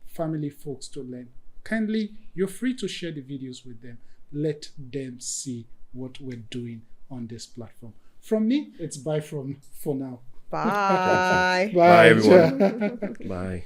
family folks to learn, kindly, you're free to share the videos with them. Let them see what we're doing on this platform. From me, it's bye for now. Bye. Bye, everyone. Bye.